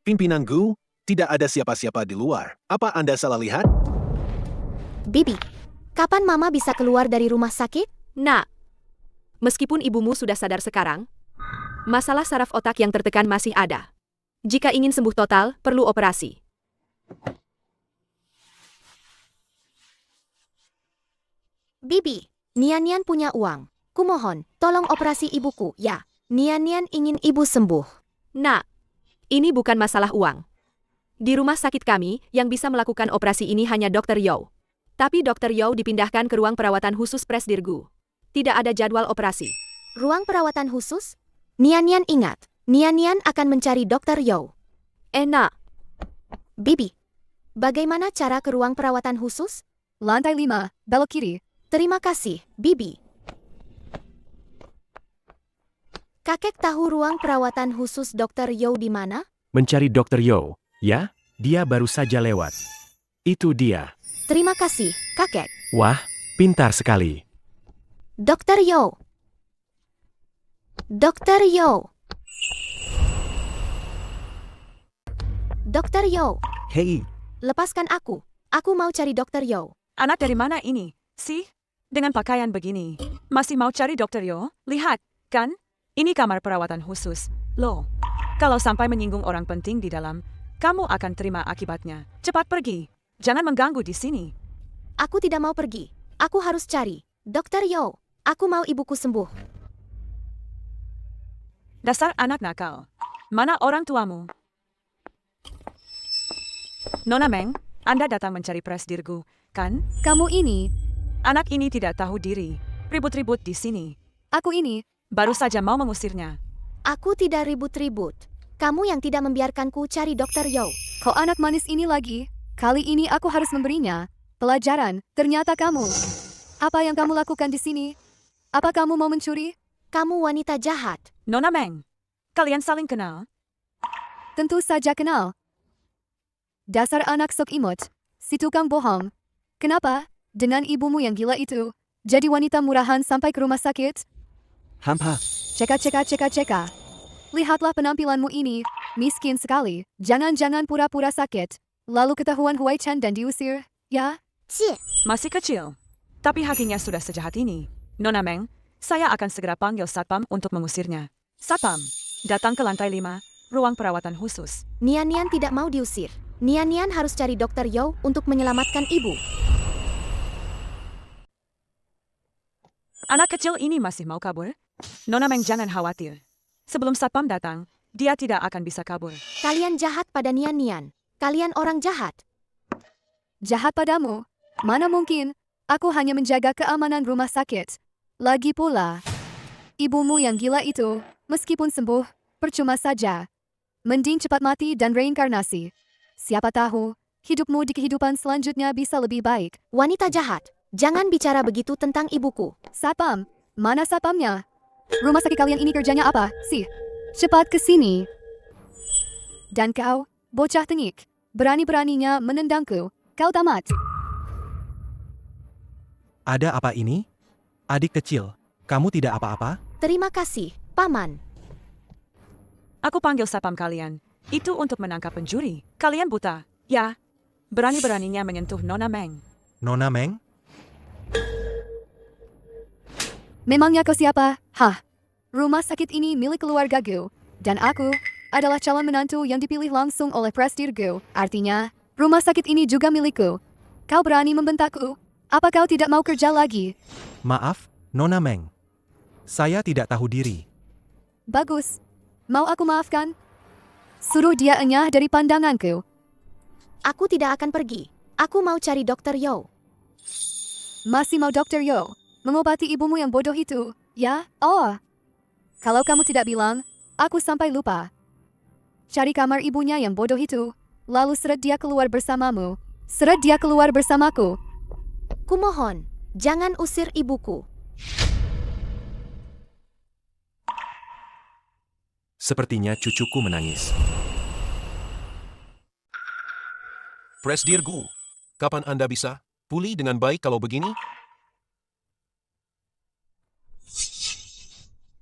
Pimpinan Gu, tidak ada siapa-siapa di luar. Apa Anda salah lihat? Bibi, kapan Mama bisa keluar dari rumah sakit? Nak, meskipun ibumu sudah sadar sekarang, masalah saraf otak yang tertekan masih ada. Jika ingin sembuh total, perlu operasi. Bibi, Nian punya uang. Kumohon, tolong operasi ibuku, ya. Nian ingin ibu sembuh. Nak, ini bukan masalah uang. Di rumah sakit kami, yang bisa melakukan operasi ini hanya Dr. Yao. Tapi Dr. Yao dipindahkan ke ruang perawatan khusus Presdir Gu. Tidak ada jadwal operasi. Ruang perawatan khusus? Nian ingat, Nian akan mencari Dr. Yao. Nak. Bibi, bagaimana cara ke ruang perawatan khusus? Lantai 5, belok kiri. Terima kasih, Bibi. Kakek tahu ruang perawatan khusus Dr. Yo di mana? Mencari Dr. Yo, ya? Dia baru saja lewat. Itu dia. Terima kasih, kakek. Wah, pintar sekali. Dr. Yo. Dr. Yo. Dr. Yo, Hei, lepaskan aku. Aku mau cari Dr. Yo. Anak dari mana ini? Sih? Dengan pakaian begini. Masih mau cari Dr. Yo? Lihat, kan? Ini kamar perawatan khusus. Loh, kalau sampai menyinggung orang penting di dalam, kamu akan terima akibatnya. Cepat pergi. Jangan mengganggu di sini. Aku tidak mau pergi. Aku harus cari Dr. Yo. Aku mau ibuku sembuh. Dasar anak nakal. Mana orang tuamu? Nona Meng, Anda datang mencari presdirgu, kan? Kamu ini, Anak ini tidak tahu diri. Ribut-ribut di sini. aku ini. Baru saja mau mengusirnya. Aku tidak ribut-ribut. Kamu yang tidak membiarkanku cari Dr. Yo. Kok anak manis ini lagi? Kali ini aku harus memberinya pelajaran. Ternyata kamu. Apa yang kamu lakukan di sini? Apa kamu mau mencuri? Kamu wanita jahat. Nona Meng, kalian saling kenal? Tentu saja kenal. Dasar anak sok imut. Si tukang bohong. Kenapa? Dengan ibumu yang gila itu, jadi wanita murahan sampai ke rumah sakit? hampa. Ceka. Lihatlah penampilanmu ini, miskin sekali. Jangan-jangan pura-pura sakit. Lalu ketahuan Huai Chen dan diusir, ya? Masih kecil. Tapi hatinya sudah sejahat ini. Nona Meng, saya akan segera panggil Satpam untuk mengusirnya. Satpam, datang ke lantai 5, ruang perawatan khusus. Nian-Nian tidak mau diusir. Nian-Nian harus cari Dr. Yo untuk menyelamatkan ibu. Anak kecil ini masih mau kabur? Nona Meng jangan khawatir. Sebelum Satpam datang, dia tidak akan bisa kabur. Kalian jahat pada Nian-Nian. Kalian orang jahat. Jahat padamu? Mana mungkin? Aku hanya menjaga keamanan rumah sakit. Lagi pula, ibumu yang gila itu, meskipun sembuh, percuma saja. Mending cepat mati dan reinkarnasi. Siapa tahu, hidupmu di kehidupan selanjutnya bisa lebih baik. Wanita jahat. Jangan bicara begitu tentang ibuku. Satpam, mana satpamnya? Rumah sakit kalian ini kerjanya apa, sih? Cepat ke sini. Dan kau, bocah tengik, berani-beraninya menendangku. Kau tamat. Ada apa ini? Adik kecil, kamu tidak apa-apa? Terima kasih, Paman. Aku panggil Satpam kalian. Itu untuk menangkap pencuri. Kalian buta, ya? Berani-beraninya menyentuh Nona Meng. Nona Meng? Memangnya kau siapa? Hah? Rumah sakit ini milik keluarga Gu. Dan aku adalah calon menantu yang dipilih langsung oleh Presdir Gu. Artinya, rumah sakit ini juga milikku. Kau berani membentakku? Apa kau tidak mau kerja lagi? Maaf, Nona Meng. Saya tidak tahu diri. Bagus. Mau aku maafkan? Suruh dia enyah dari pandanganku. Aku tidak akan pergi. Aku mau cari Dr. Yo. Masih mau Dr. Yo mengobati ibumu yang bodoh itu, ya? Oh. Kalau kamu tidak bilang, aku sampai lupa. Cari kamar ibunya yang bodoh itu, lalu seret dia keluar bersamamu. Seret dia keluar bersamaku. Kumohon, jangan usir ibuku. Sepertinya cucuku menangis. Presdirgu, kapan Anda bisa pulih dengan baik kalau begini?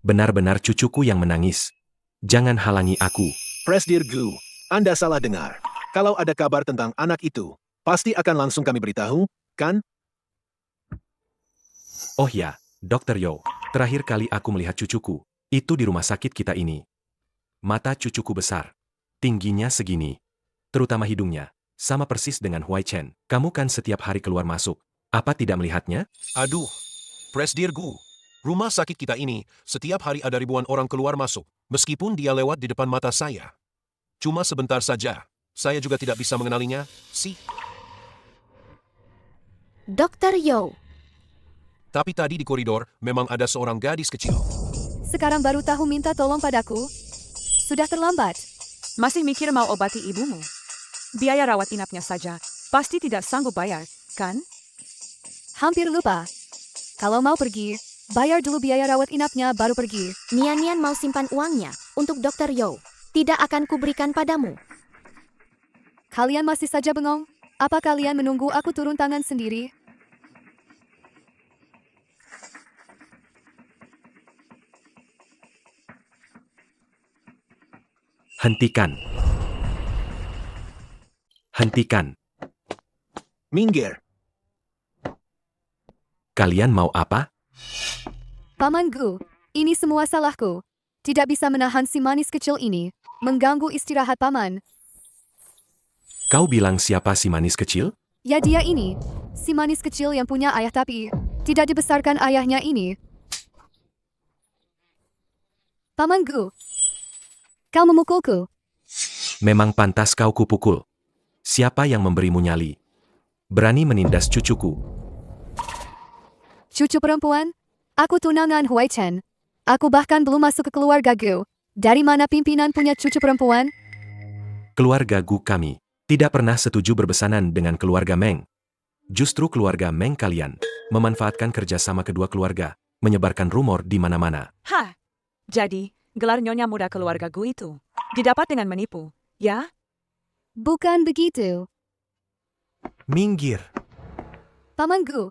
Benar-benar cucuku yang menangis. Jangan halangi aku. Presdirgu, Anda salah dengar. Kalau ada kabar tentang anak itu, pasti akan langsung kami beritahu, kan? Oh ya, Dr. Yo, terakhir kali aku melihat cucuku, itu di rumah sakit kita ini. Mata cucuku besar. Tingginya segini. Terutama hidungnya. Sama persis dengan Huai Chen. Kamu kan setiap hari keluar masuk. Apa tidak melihatnya? Aduh, Presdirgu, rumah sakit kita ini, setiap hari ada ribuan orang keluar masuk, meskipun dia lewat di depan mata saya. Cuma sebentar saja. Saya juga tidak bisa mengenalinya, sih. Dr. Yo. Tapi tadi di koridor, memang ada seorang gadis kecil. Sekarang baru tahu minta tolong padaku? Sudah terlambat. Masih mikir mau obati ibumu? Biaya rawat inapnya saja, pasti tidak sanggup bayar, kan? Hampir lupa. Kalau mau pergi, bayar dulu biaya rawat inapnya baru pergi. Nian mau simpan uangnya untuk Dr. Yo. Tidak akan kuberikan padamu. Kalian masih saja bengong? Apa kalian menunggu aku turun tangan sendiri? Hentikan. Hentikan. Minggir. Kalian mau apa? Paman Gu, ini semua salahku. Tidak bisa menahan si manis kecil ini. Mengganggu istirahat paman. Kau bilang siapa si manis kecil? Ya dia ini. Si manis kecil yang punya ayah tapi tidak dibesarkan ayahnya ini. Paman Gu, kau memukulku. Memang pantas kau kupukul. Siapa yang memberimu nyali? Berani menindas cucuku. Cucu perempuan? Aku tunangan Huai Chen. Aku bahkan belum masuk ke keluarga Gu. Dari mana pimpinan punya cucu perempuan? Keluarga Gu kami tidak pernah setuju berbesanan dengan keluarga Meng. Justru keluarga Meng kalian memanfaatkan kerjasama kedua keluarga, menyebarkan rumor di mana-mana. Hah? Jadi, gelar nyonya muda keluarga Gu itu didapat dengan menipu, ya? Bukan begitu. Minggir. Paman Gu,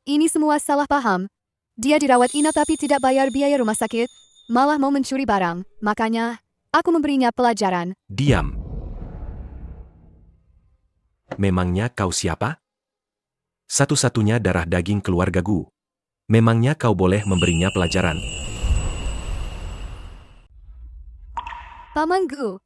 ini semua salah paham. Dia dirawat inap tapi tidak bayar biaya rumah sakit, malah mau mencuri barang. Makanya, aku memberinya pelajaran. Diam. Memangnya kau siapa? Satu-satunya darah daging keluarga Gu. Memangnya kau boleh memberinya pelajaran? Paman Gu,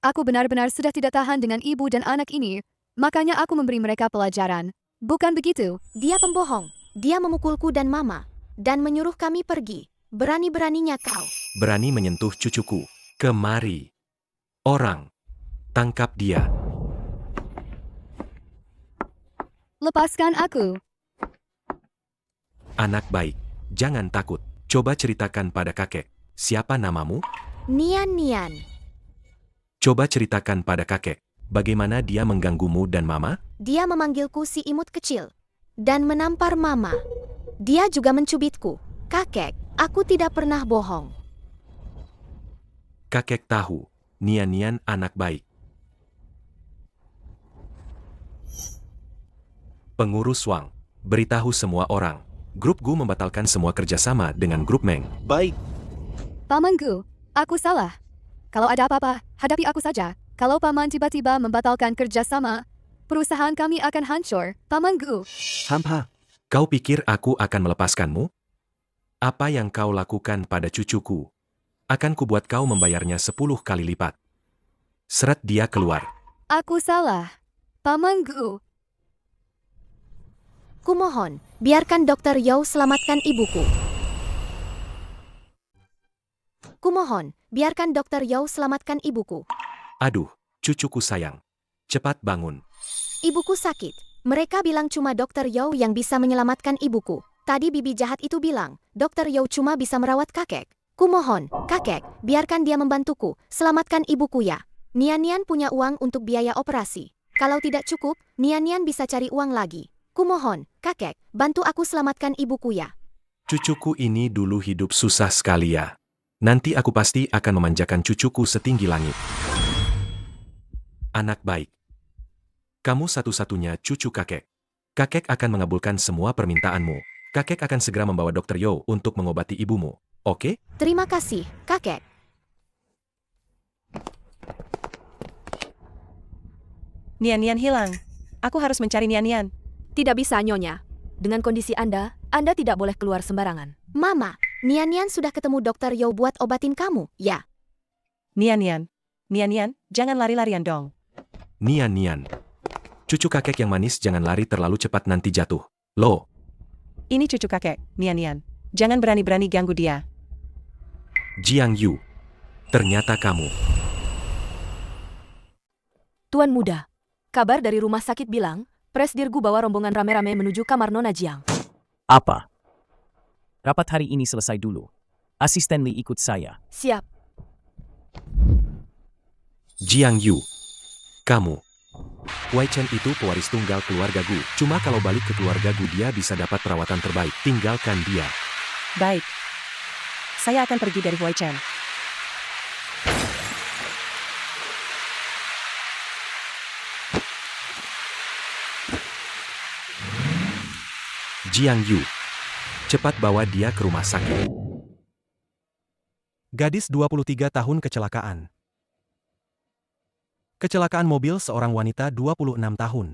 aku benar-benar sudah tidak tahan dengan ibu dan anak ini. Makanya aku memberi mereka pelajaran. Bukan begitu? Dia pembohong. Dia memukulku dan mama. Dan menyuruh kami pergi. Berani-beraninya kau. Berani menyentuh cucuku. Kemari. Orang. Tangkap dia. Lepaskan aku. Anak baik. Jangan takut. Coba ceritakan pada kakek. Siapa namamu? Nian. Coba ceritakan pada kakek. Bagaimana dia mengganggumu dan mama? Dia memanggilku si imut kecil. Dan menampar mama. Dia juga mencubitku. Kakek, aku tidak pernah bohong. Kakek tahu. Nian anak baik. Pengurus Wang, beritahu semua orang. Grup Gu membatalkan semua kerjasama dengan grup Meng. Baik. Paman Gu, aku salah. Kalau ada apa-apa, hadapi aku saja. Kalau paman tiba-tiba membatalkan kerjasama, perusahaan kami akan hancur. Paman Gu. Hamha. Kau pikir aku akan melepaskanmu? Apa yang kau lakukan pada cucuku? Akan kubuat kau membayarnya 10 kali lipat. Seret dia keluar. Aku salah. Paman Gu. Kumohon, biarkan Dr. Yo selamatkan ibuku. Kumohon, biarkan Dr. Yo selamatkan ibuku. Aduh, cucuku sayang. Cepat bangun. Ibuku sakit. Mereka bilang cuma Dr. Yo yang bisa menyelamatkan ibuku. Tadi bibi jahat itu bilang, Dr. Yo cuma bisa merawat kakek. Kumohon, kakek, biarkan dia membantuku. Selamatkan ibuku ya. Nian punya uang untuk biaya operasi. Kalau tidak cukup, Nian bisa cari uang lagi. Kumohon, kakek, bantu aku selamatkan ibuku ya. Cucuku ini dulu hidup susah sekali ya. Nanti aku pasti akan memanjakan cucuku setinggi langit. Anak baik. Kamu satu-satunya cucu kakek. Kakek akan mengabulkan semua permintaanmu. Kakek akan segera membawa Dr. Yo untuk mengobati ibumu. Oke? Terima kasih, kakek. Nian hilang. Aku harus mencari Nian. Tidak bisa, Nyonya. Dengan kondisi Anda tidak boleh keluar sembarangan. Mama, Nian sudah ketemu Dr. Yo buat obatin kamu, ya? Nian, jangan lari-larian dong. Nian. Cucu kakek yang manis jangan lari terlalu cepat nanti jatuh. Lo. Ini cucu kakek, Nian. Jangan berani-berani ganggu dia. Jiang Yu. Ternyata kamu. Tuan muda, kabar dari rumah sakit bilang, Presdirgu bawa rombongan rame-rame menuju kamar Nona Jiang. Apa? Rapat hari ini selesai dulu. Asisten Li ikut saya. Siap. Jiang Yu. Kamu. Wei Chen itu pewaris tunggal keluarga Gu. Cuma kalau balik ke keluarga Gu dia bisa dapat perawatan terbaik. Tinggalkan dia. Baik. Saya akan pergi dari Wei Chen. Jiang Yu. Cepat bawa dia ke rumah sakit. Gadis 23 tahun kecelakaan. Kecelakaan mobil seorang wanita 26 tahun.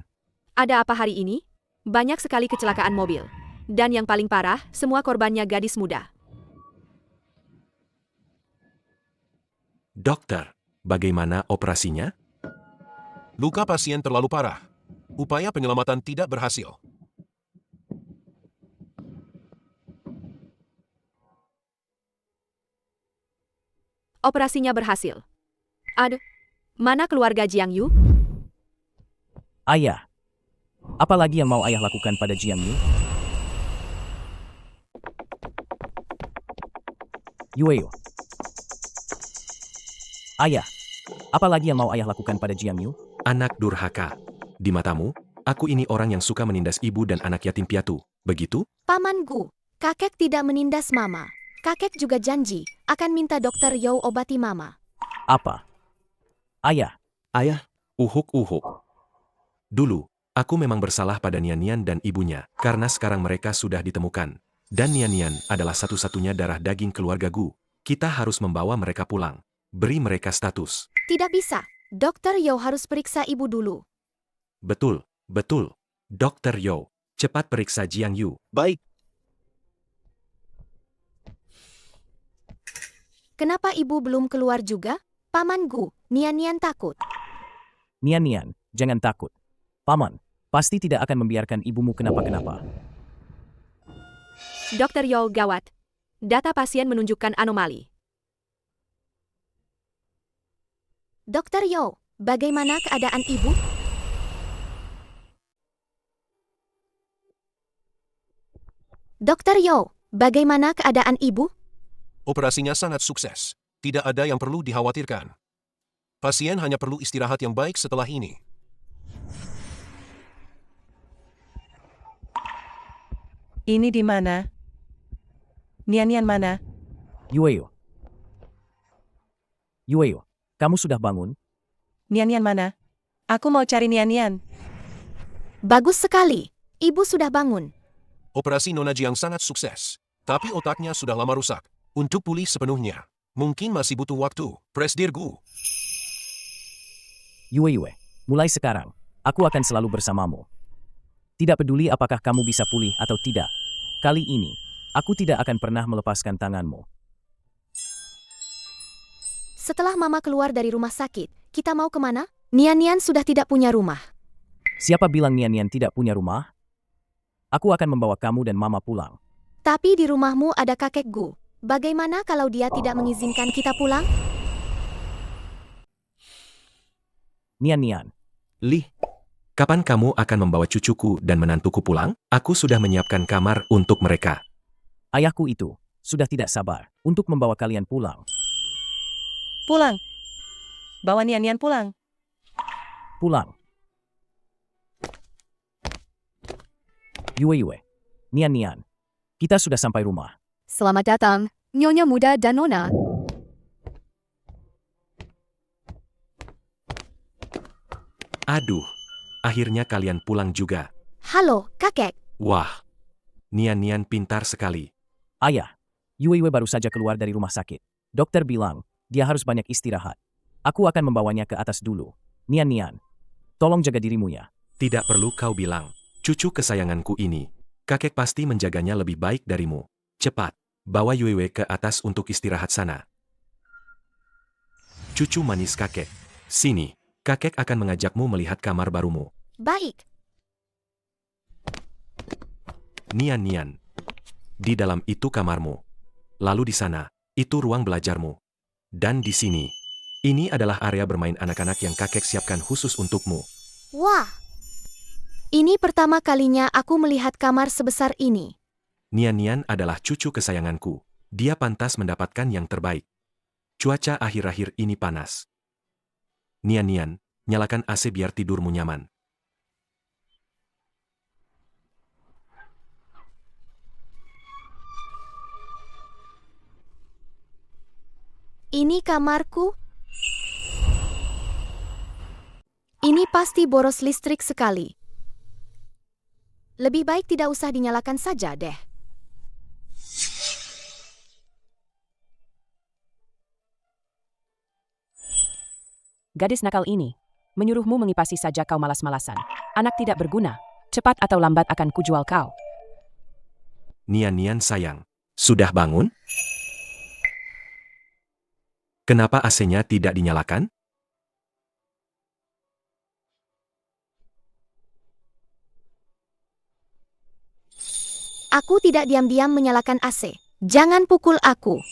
Ada apa hari ini? Banyak sekali kecelakaan mobil. Dan yang paling parah, semua korbannya gadis muda. Dokter, bagaimana operasinya? Luka pasien terlalu parah. Upaya penyelamatan tidak berhasil. Operasinya berhasil. Aduh, mana keluarga Jiang Yu? Ayah. Apa lagi yang mau ayah lakukan pada Jiang Yu? Yueyo. Ayah. Apa lagi yang mau ayah lakukan pada Jiang Yu? Anak durhaka. Di matamu, aku ini orang yang suka menindas ibu dan anak yatim piatu. Begitu? Paman Gu, kakek tidak menindas mama. Kakek juga janji akan minta dokter Yao obati mama. Apa? Ayah. Ayah, Uhuk-uhuk. Dulu, aku memang bersalah pada Nian-Nian dan ibunya, karena sekarang mereka sudah ditemukan. Dan Nian-Nian adalah satu-satunya darah daging keluarga Gu. Kita harus membawa mereka pulang. Beri mereka status. Tidak bisa. Dokter Yao harus periksa ibu dulu. Betul, betul. Dokter Yao, cepat periksa Jiang Yu. baik. Kenapa ibu belum keluar juga? Paman Gu, Nian-Nian takut. Nian-Nian, jangan takut. Paman, pasti tidak akan membiarkan ibumu kenapa-kenapa. Dokter Yao gawat. Data pasien menunjukkan anomali. Dokter Yao, bagaimana keadaan ibu? Dokter Yao, bagaimana keadaan ibu? Operasinya sangat sukses. Tidak ada yang perlu dikhawatirkan. Pasien hanya perlu istirahat yang baik setelah ini. Ini di mana? Nian-Nian mana? Yueyo. Yueyo, kamu sudah bangun? Nian-Nian mana? Aku mau cari Nian-Nian. Bagus sekali. Ibu sudah bangun. Operasi Nona Jiang sangat sukses. Tapi otaknya sudah lama rusak. Untuk pulih sepenuhnya, mungkin masih butuh waktu. Presdir Gu. Yue, mulai sekarang, aku akan selalu bersamamu. Tidak peduli apakah kamu bisa pulih atau tidak. Kali ini, aku tidak akan pernah melepaskan tanganmu. Setelah mama keluar dari rumah sakit, kita mau kemana? Nian-Nian sudah tidak punya rumah. Siapa bilang Nian-Nian tidak punya rumah? Aku akan membawa kamu dan mama pulang. Tapi di rumahmu ada kakek Gu. Bagaimana kalau dia tidak mengizinkan kita pulang? Nian-Nian. Li, Kapan kamu akan membawa cucuku dan menantuku pulang? Aku sudah menyiapkan kamar untuk mereka. Ayahku itu sudah tidak sabar untuk membawa kalian pulang. Pulang. Bawa Nian-Nian pulang. Pulang. Yue, Nian-Nian. Kita sudah sampai rumah. Selamat datang, Nyonya Muda dan Nona. Aduh, akhirnya kalian pulang juga. Halo, kakek. Wah, Nian-Nian pintar sekali. Ayah, Yue baru saja keluar dari rumah sakit. Dokter bilang, dia harus banyak istirahat. Aku akan membawanya ke atas dulu. Nian-Nian, tolong jaga dirimu ya. Tidak perlu kau bilang, cucu kesayanganku ini. Kakek pasti menjaganya lebih baik darimu. Cepat, bawa Yue ke atas untuk istirahat sana. Cucu manis kakek, sini. Kakek akan mengajakmu melihat kamar barumu. Baik. Nian-Nian. Di dalam itu kamarmu. Lalu di sana, itu ruang belajarmu. Dan di sini, ini adalah area bermain anak-anak yang kakek siapkan khusus untukmu. Wah. Ini pertama kalinya aku melihat kamar sebesar ini. Nian-Nian adalah cucu kesayanganku. Dia pantas mendapatkan yang terbaik. Cuaca akhir-akhir ini panas. Nian-Nian, nyalakan AC biar tidurmu nyaman. Ini kamarku. Ini pasti boros listrik sekali. Lebih baik tidak usah dinyalakan saja deh. Gadis nakal ini, menyuruhmu mengipasi saja kau malas-malasan. Anak tidak berguna, cepat atau lambat akan kujual kau. Nian sayang, sudah bangun? Kenapa AC-nya tidak dinyalakan? Aku tidak diam-diam menyalakan AC. Jangan pukul aku.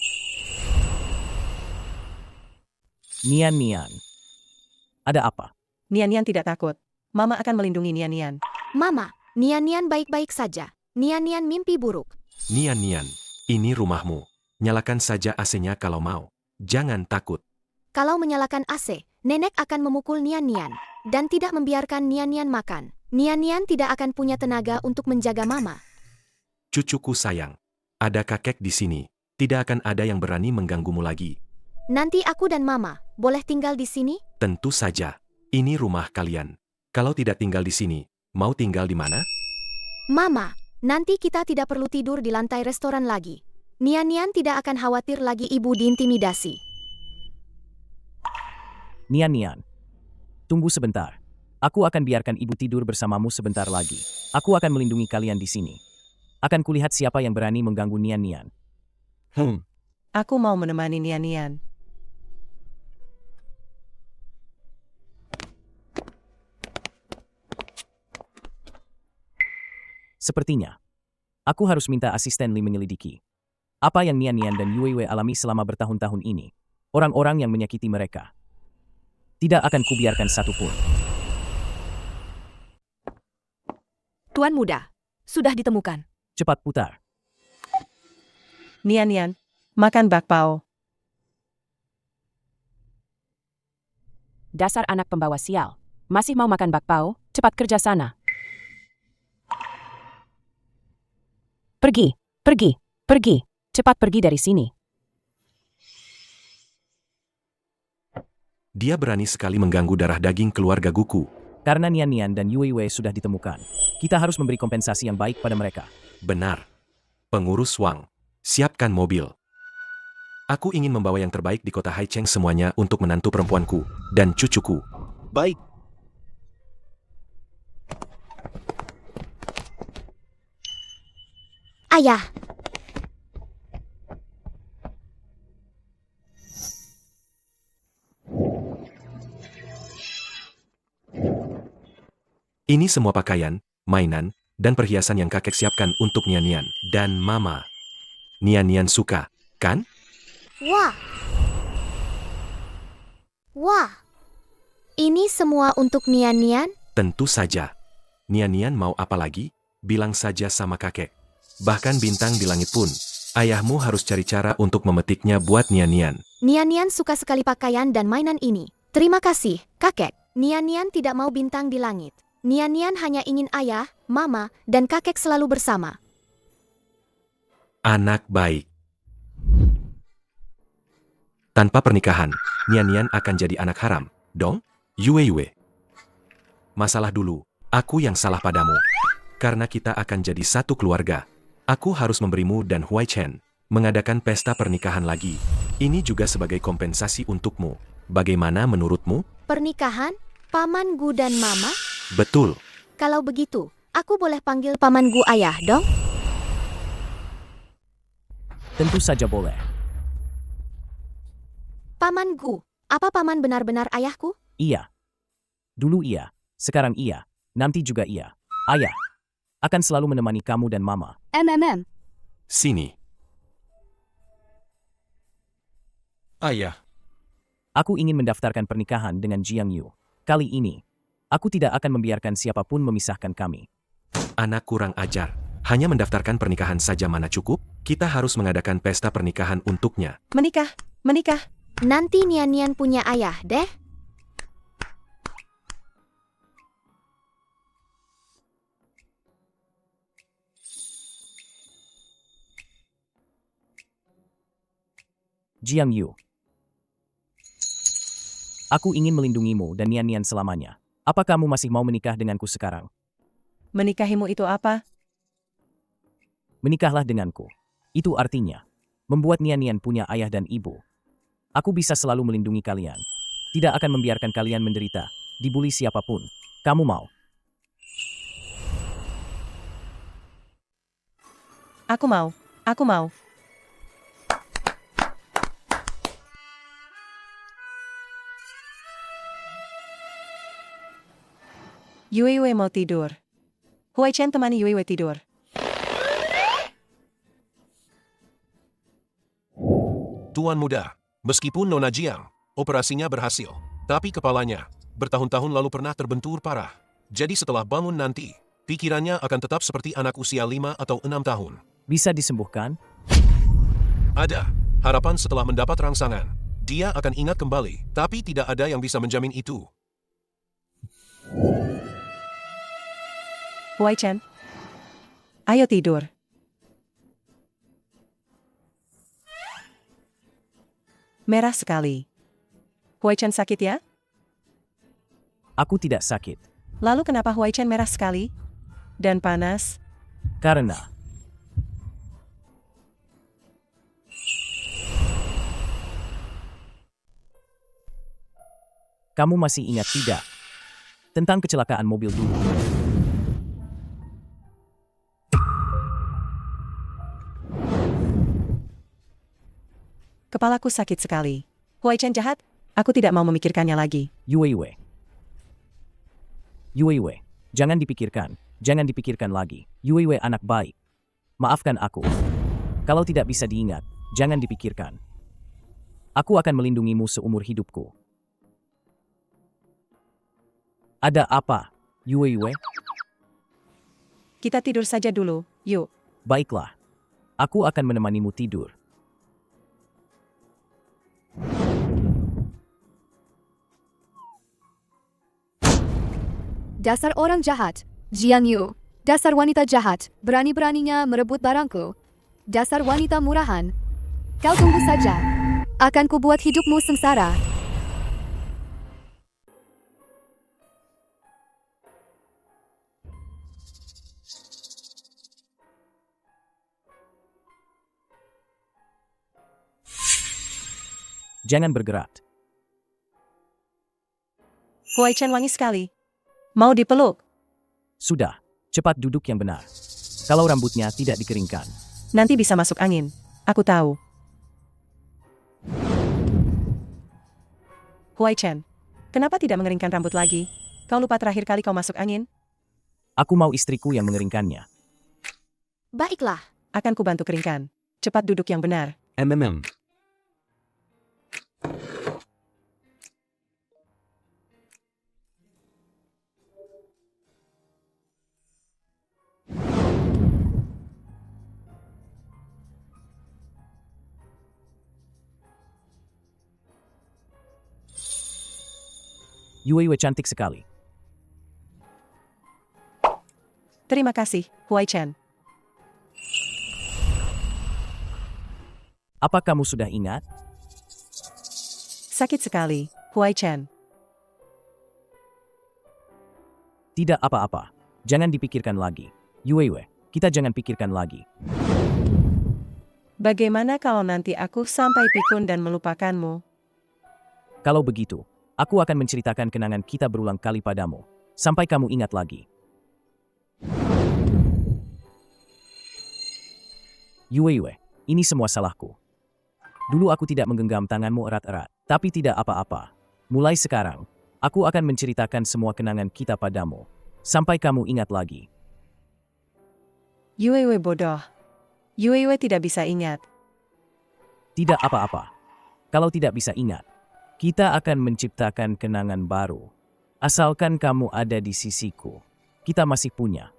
Nian. Ada apa? Nian tidak takut. Mama akan melindungi Nian. Mama, Nian baik-baik saja. Nian mimpi buruk. Nian, ini rumahmu. Nyalakan saja AC-nya kalau mau. Jangan takut. Kalau menyalakan AC, nenek akan memukul Nian dan tidak membiarkan Nian makan. Nian tidak akan punya tenaga untuk menjaga mama. Cucuku sayang, ada kakek di sini. Tidak akan ada yang berani mengganggumu lagi. Nanti aku dan mama boleh tinggal di sini? Tentu saja. Ini rumah kalian. Kalau tidak tinggal di sini, mau tinggal di mana? Mama, nanti kita tidak perlu tidur di lantai restoran lagi. Nian tidak akan khawatir lagi ibu diintimidasi. Nian. Tunggu sebentar. Aku akan biarkan ibu tidur bersamamu sebentar lagi. Aku akan melindungi kalian di sini. Akan kulihat siapa yang berani mengganggu Nian. Aku mau menemani Nian. Sepertinya, aku harus minta asisten Li menyelidiki. Apa yang Nian dan Yue alami selama bertahun-tahun ini. Orang-orang yang menyakiti mereka. Tidak akan kubiarkan satupun. Tuan muda, sudah ditemukan. Cepat putar. Nian, makan bakpao. Dasar anak pembawa sial. Masih mau makan bakpao? Cepat kerja sana. Pergi. Cepat pergi dari sini. Dia berani sekali mengganggu darah daging keluarga Guku. Karena Nian dan Yue sudah ditemukan, kita harus memberi kompensasi yang baik pada mereka. Benar. Pengurus Wang, siapkan mobil. Aku ingin membawa yang terbaik di kota Haicheng semuanya untuk menantu perempuanku dan cucuku. Baik. Ayah. Ini semua pakaian, mainan, dan perhiasan yang kakek siapkan untuk Nian dan Mama. Nian suka, kan? Wah. Ini semua untuk Nian? Tentu saja. Nian mau apa lagi? Bilang saja sama kakek. Bahkan bintang di langit pun, ayahmu harus cari cara untuk memetiknya buat Nian. Nian suka sekali pakaian dan mainan ini. Terima kasih, kakek. Nian tidak mau bintang di langit. Nian hanya ingin ayah, mama, dan kakek selalu bersama. Anak baik. Tanpa pernikahan, Nian akan jadi anak haram, dong? Yue. Masalah dulu, aku yang salah padamu. Karena kita akan jadi satu keluarga. Aku harus memberimu dan Huai Chen mengadakan pesta pernikahan lagi. Ini juga sebagai kompensasi untukmu. Bagaimana menurutmu? Pernikahan? Paman Gu dan mama? Betul. Kalau begitu, aku boleh panggil paman Gu ayah, dong? Tentu saja boleh. Paman Gu, apa paman benar-benar ayahku? Iya. Dulu iya, sekarang iya, nanti juga iya. Ayah akan selalu menemani kamu dan mama. Sini. Ayah. Aku ingin mendaftarkan pernikahan dengan Jiang Yu. Kali ini, aku tidak akan membiarkan siapapun memisahkan kami. Anak kurang ajar. Hanya mendaftarkan pernikahan saja mana cukup? Kita harus mengadakan pesta pernikahan untuknya. Menikah. Nanti Nian punya ayah, deh. Jiang Yu. Aku ingin melindungimu dan Nian Nian selamanya. Apa kamu masih mau menikah denganku sekarang? Menikahimu itu apa? Menikahlah denganku. Itu artinya, membuat Nian Nian punya ayah dan ibu. Aku bisa selalu melindungi kalian. Tidak akan membiarkan kalian menderita, dibully siapapun. Kamu mau? Aku mau. Aku mau. Yue mau tidur. Huai Chen temani Yue tidur. Tuan muda, meskipun Nona Jiang, operasinya berhasil, tapi kepalanya bertahun-tahun lalu pernah terbentur parah. Jadi setelah bangun nanti, pikirannya akan tetap seperti anak usia 5 atau 6 tahun. Bisa disembuhkan? Ada harapan setelah mendapat rangsangan. Dia akan ingat kembali, tapi tidak ada yang bisa menjamin itu. Huai Chen. Ayo tidur. Merah sekali. Huai Chen sakit ya? Aku tidak sakit. Lalu kenapa Huai Chen merah sekali? Dan panas? Karena kamu masih ingat tidak? Tentang kecelakaan mobil dulu. Kepalaku sakit sekali. Huai Chen jahat? Aku tidak mau memikirkannya lagi. Yue. Jangan dipikirkan. Jangan dipikirkan lagi. Yue anak baik. Maafkan aku. Kalau tidak bisa diingat, jangan dipikirkan. Aku akan melindungimu seumur hidupku. Ada apa, Yue? Kita tidur saja dulu, yuk. Baiklah. Aku akan menemanimu tidur. Dasar orang jahat, Jiang Yu. Dasar wanita jahat, berani-beraninya merebut barangku. Dasar wanita murahan. Kau tunggu saja. Akan kubuat hidupmu sengsara. Jangan bergerak. Huai Chen wangi sekali. Mau dipeluk? Sudah, cepat duduk yang benar. Kalau rambutnya tidak dikeringkan. Nanti bisa masuk angin. Aku tahu. Huai Chen, kenapa tidak mengeringkan rambut lagi? Kau lupa terakhir kali kau masuk angin? Aku mau istriku yang mengeringkannya. Baiklah. Akan kubantu keringkan. Cepat duduk yang benar. Yue cantik sekali. Terima kasih, Huai Chen. Apa kamu sudah ingat? Sakit sekali, Huai Chen. Tidak apa-apa. Jangan dipikirkan lagi. Yue, kita jangan pikirkan lagi. Bagaimana kalau nanti aku sampai pikun dan melupakanmu? Kalau begitu, aku akan menceritakan kenangan kita berulang kali padamu, sampai kamu ingat lagi. Yue, ini semua salahku. Dulu aku tidak menggenggam tanganmu erat-erat, tapi tidak apa-apa. Mulai sekarang, aku akan menceritakan semua kenangan kita padamu, sampai kamu ingat lagi. Yue bodoh. Yue tidak bisa ingat. Tidak apa-apa. Kalau tidak bisa ingat, kita akan menciptakan kenangan baru. Asalkan kamu ada di sisiku, kita masih punya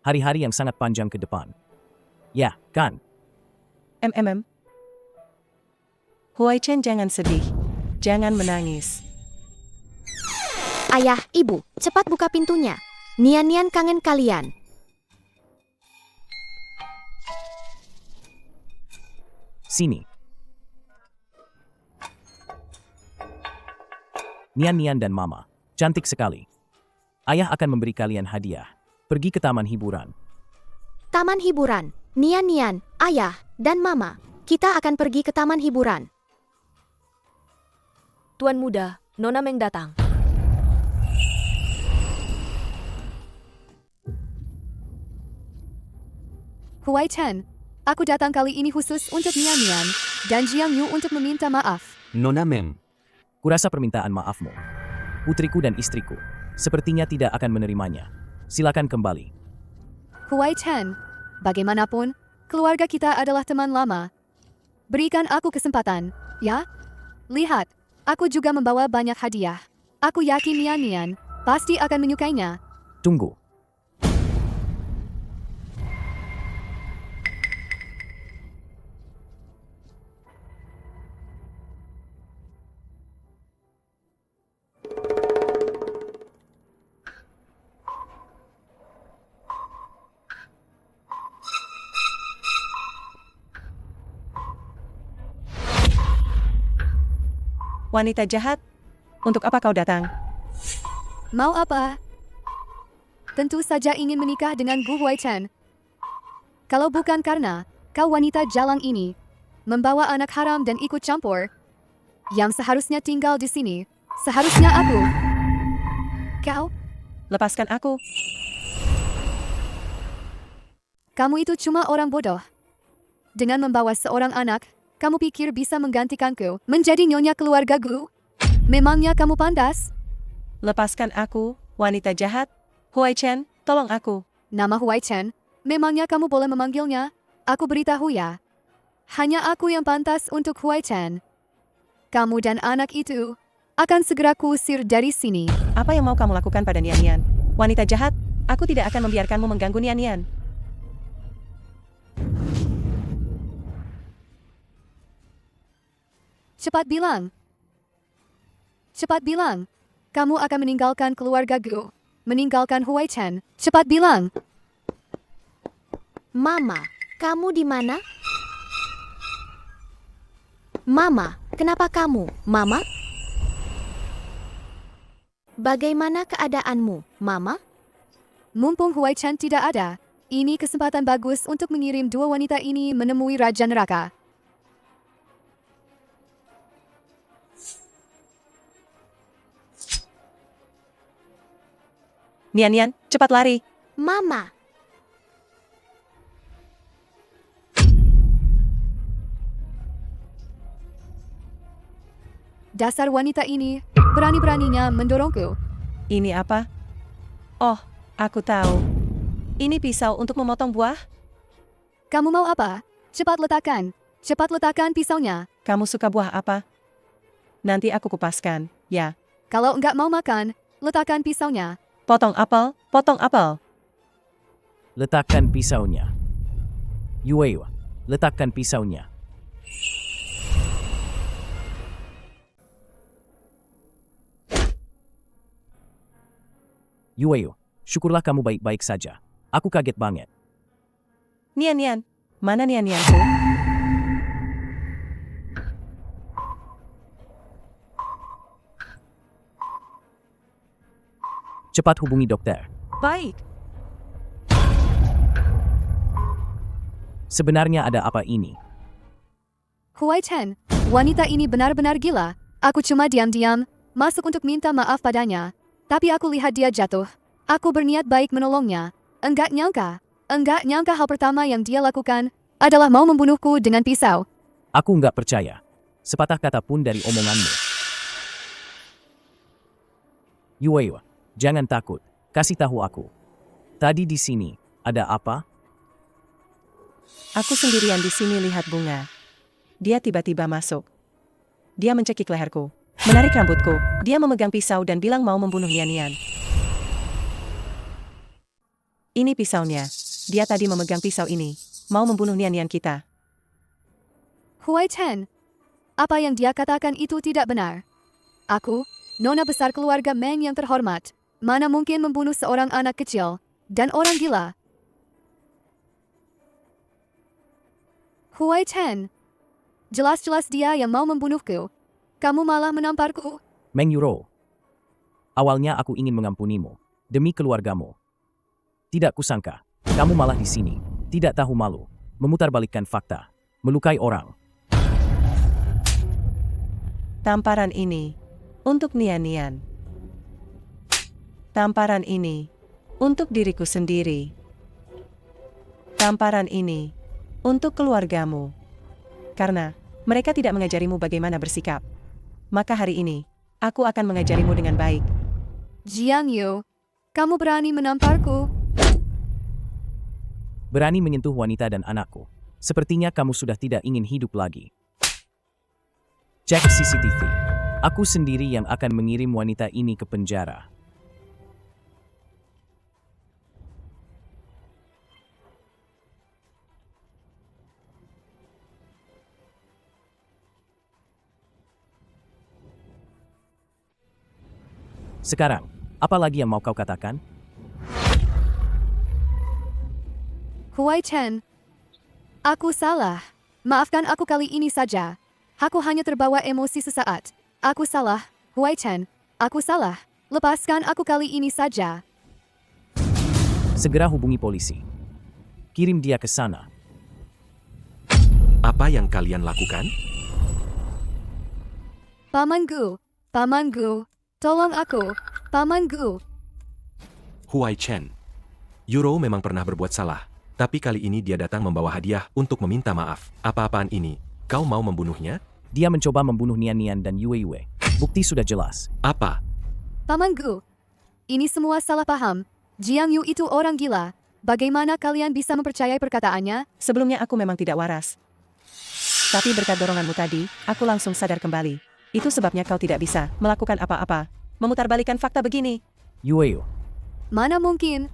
hari-hari yang sangat panjang ke depan. Ya, kan? Huai Chen jangan sedih. Jangan menangis. Ayah, ibu, cepat buka pintunya. Nian kangen kalian. Sini. Nian dan Mama, cantik sekali. Ayah akan memberi kalian hadiah. Pergi ke taman hiburan. Taman hiburan. Nian, Ayah, dan Mama. Kita akan pergi ke taman hiburan. Tuan muda, Nona Meng datang. Huai Chen, aku datang kali ini khusus untuk Nian dan Jiang Yu untuk meminta maaf. Nona Mem, Kurasa permintaan maafmu, putriku dan istriku, sepertinya tidak akan menerimanya. Silakan kembali. Huai Chen, bagaimanapun, keluarga kita adalah teman lama. Berikan aku kesempatan, ya? Lihat, aku juga membawa banyak hadiah. Aku yakin Nian pasti akan menyukainya. Tunggu. Wanita jahat, untuk apa kau datang? Mau apa? Tentu saja ingin menikah dengan Gu Huai Chen. Kalau bukan karena kau wanita jalang ini membawa anak haram dan ikut campur, yang seharusnya tinggal di sini, seharusnya aku. Kau? Lepaskan aku. Kamu itu cuma orang bodoh. Dengan membawa seorang anak, kamu pikir bisa menggantikanku menjadi nyonya keluarga Gu? Memangnya kamu pantas? Lepaskan aku, wanita jahat. Huai Chen, tolong aku. Nama Huai Chen, memangnya kamu boleh memanggilnya? Aku beritahu ya. Hanya aku yang pantas untuk Huai Chen. Kamu dan anak itu akan segera kuusir dari sini. Apa yang mau kamu lakukan pada Nian? Wanita jahat, aku tidak akan membiarkanmu mengganggu Nian. Cepat bilang. Cepat bilang. Kamu akan meninggalkan keluarga Gu. Meninggalkan Huai Chen. Cepat bilang. Mama, kamu di mana? Mama, kenapa kamu? Mama? Bagaimana keadaanmu, Mama? Mumpung Huai Chen tidak ada, ini kesempatan bagus untuk mengirim dua wanita ini menemui Raja Neraka. Nian, cepat lari. Mama. Dasar wanita ini, berani-beraninya mendorongku. Ini apa? Oh, aku tahu. Ini pisau untuk memotong buah? Kamu mau apa? Cepat letakkan. Cepat letakkan pisaunya. Kamu suka buah apa? Nanti aku kupaskan, ya. Kalau enggak mau makan, letakkan pisaunya. Potong apel, potong apel. Letakkan pisaunya. Yue, letakkan pisaunya. Yue, syukurlah kamu baik-baik saja. Aku kaget banget. Nian, mana Nianku? Cepat hubungi dokter. Baik. Sebenarnya ada apa ini? Huai Chen, wanita ini benar-benar gila. Aku cuma diam-diam, masuk untuk minta maaf padanya. Tapi aku lihat dia jatuh. Aku berniat baik menolongnya. Enggak nyangka hal pertama yang dia lakukan adalah mau membunuhku dengan pisau. Aku enggak percaya. Sepatah kata pun dari omonganmu. Yue, jangan takut. Kasih tahu aku. Tadi di sini, ada apa? Aku sendirian di sini lihat bunga. Dia tiba-tiba masuk. Dia mencekik leherku, menarik rambutku. Dia memegang pisau dan bilang mau membunuh Nian. Ini pisaunya. Dia tadi memegang pisau ini, mau membunuh Nian kita. Huai Chen, apa yang dia katakan itu tidak benar. Aku, nona besar keluarga Meng yang terhormat, mana mungkin membunuh seorang anak kecil dan orang gila. Huai Chen, jelas-jelas dia yang mau membunuhku. Kamu malah menamparku. Meng Yuro, Awalnya aku ingin mengampunimu, demi keluargamu. Tidak kusangka, kamu malah di sini, tidak tahu malu, memutarbalikkan fakta, melukai orang. Tamparan ini untuk Nian-Nian. Tamparan ini untuk diriku sendiri. Tamparan ini untuk keluargamu. Karena mereka tidak mengajarimu bagaimana bersikap. Maka hari ini, aku akan mengajarimu dengan baik. Jiang Yu, kamu berani menamparku? Berani menyentuh wanita dan anakku. Sepertinya kamu sudah tidak ingin hidup lagi. Cek CCTV. Aku sendiri yang akan mengirim wanita ini ke penjara. Sekarang, apa lagi yang mau kau katakan? Huai Chen, aku salah. Maafkan aku kali ini saja. Aku hanya terbawa emosi sesaat. Aku salah, Huai Chen. Aku salah. Lepaskan aku kali ini saja. Segera hubungi polisi. Kirim dia ke sana. Apa yang kalian lakukan? Paman Gu, tolong aku, Paman Gu. Huai Chen. Yuro memang pernah berbuat salah, tapi kali ini dia datang membawa hadiah untuk meminta maaf. Apa-apaan ini? Kau mau membunuhnya? Dia mencoba membunuh Nian-Nian dan Yue. Bukti sudah jelas. Apa? Paman Gu, ini semua salah paham. Jiang Yu itu orang gila. Bagaimana kalian bisa mempercayai perkataannya? Sebelumnya aku memang tidak waras. Tapi berkat doronganmu tadi, aku langsung sadar kembali. Itu sebabnya kau tidak bisa melakukan apa-apa. Memutarbalikkan fakta begini. Yue. Mana mungkin?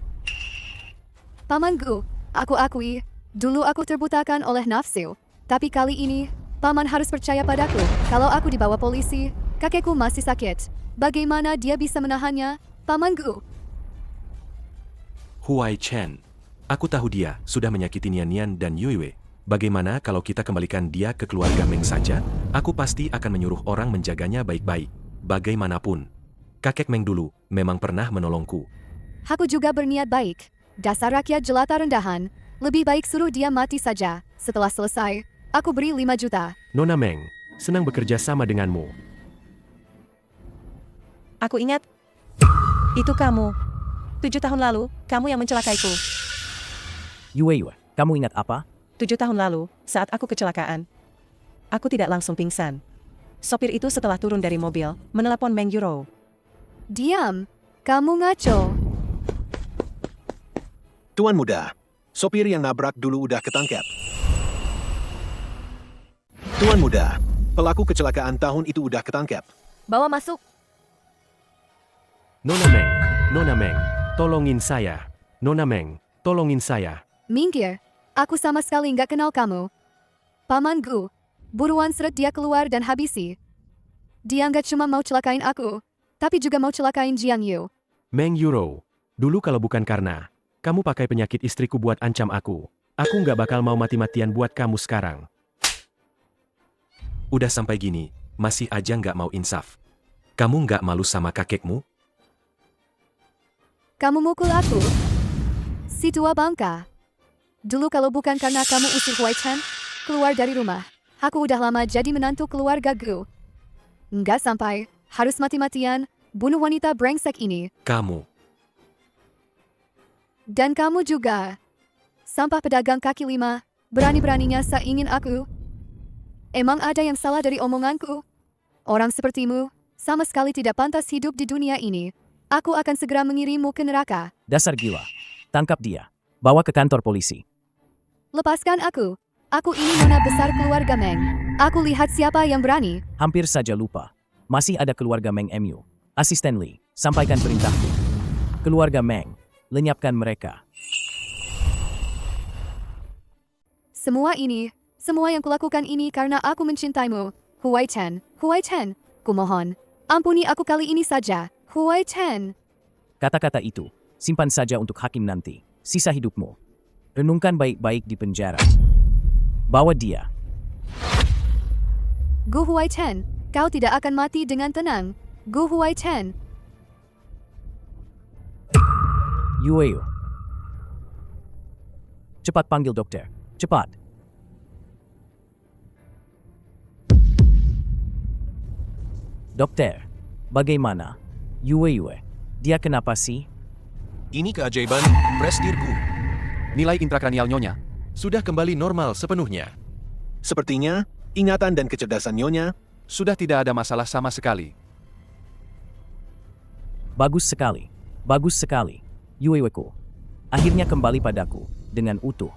Paman Gu, aku akui, dulu aku terbutakan oleh nafsu. Tapi kali ini, Paman harus percaya padaku. Kalau aku dibawa polisi, kakekku masih sakit. Bagaimana dia bisa menahannya, Paman Gu? Huai Chen. Aku tahu dia sudah menyakiti Nian-Nian dan Yue. Bagaimana kalau kita kembalikan dia ke keluarga Meng saja? Aku pasti akan menyuruh orang menjaganya baik-baik. Bagaimanapun, kakek Meng dulu memang pernah menolongku. Aku juga berniat baik. Dasar rakyat jelata rendahan. Lebih baik suruh dia mati saja. Setelah selesai, aku beri 5 juta. Nona Meng, senang bekerja sama denganmu. Aku ingat. Itu kamu. 7 tahun lalu, kamu yang mencelakaiku. Yue, kamu ingat apa? 7 tahun lalu, saat aku kecelakaan. Aku tidak langsung pingsan. Sopir itu setelah turun dari mobil, menelepon Meng Yuro. Diam, kamu ngaco. Tuan muda, sopir yang nabrak dulu udah ketangkep. Tuan muda, pelaku kecelakaan tahun itu udah ketangkep. Bawa masuk. Nona Meng, tolongin saya. Nona Meng, tolongin saya. Minggir, aku sama sekali nggak kenal kamu. Paman Gu, buruan seret dia keluar dan habisi. Dia nggak cuma mau celakain aku, tapi juga mau celakain Jiang Yu. Meng Yuro, dulu kalau bukan karena kamu pakai penyakit istriku buat ancam aku nggak bakal mau mati-matian buat kamu sekarang. Udah sampai gini, masih aja nggak mau insaf. Kamu nggak malu sama kakekmu? Kamu mukul aku? Si tua bangka. Dulu kalau bukan karena kamu usir Huai Chen keluar dari rumah, aku udah lama jadi menantu keluarga Gu. Nggak sampai, harus mati-matian, bunuh wanita brengsek ini. Kamu. Dan kamu juga. Sampah pedagang kaki 5, berani-beraninya seingin aku. Emang ada yang salah dari omonganku? Orang sepertimu, sama sekali tidak pantas hidup di dunia ini. Aku akan segera mengirimmu ke neraka. Dasar gila. Tangkap dia. Bawa ke kantor polisi. Lepaskan aku. Aku ini nona besar keluarga Meng. Aku lihat siapa yang berani. Hampir saja lupa. Masih ada keluarga Meng MU. Asisten Lee, sampaikan perintahku. Keluarga Meng, lenyapkan mereka. Semua yang kulakukan ini karena aku mencintaimu. Huai Chen, kumohon. Ampuni aku kali ini saja. Huai Chen. Kata-kata itu, simpan saja untuk hakim nanti. Sisa hidupmu. Renungkan baik-baik di penjara. Bawa dia. Gu Huai Chen, kau tidak akan mati dengan tenang. Gu Huai Chen. Yueyu. Cepat panggil dokter. Cepat. Dokter, bagaimana? Yueyu, dia kenapa sih? Ini keajaiban Presdir Gu. Nilai intrakranial Nyonya Sudah kembali normal sepenuhnya. Sepertinya, ingatan dan kecerdasan Nyonya sudah tidak ada masalah sama sekali. Bagus sekali. Bagus sekali. Yueweku. Akhirnya kembali padaku dengan utuh.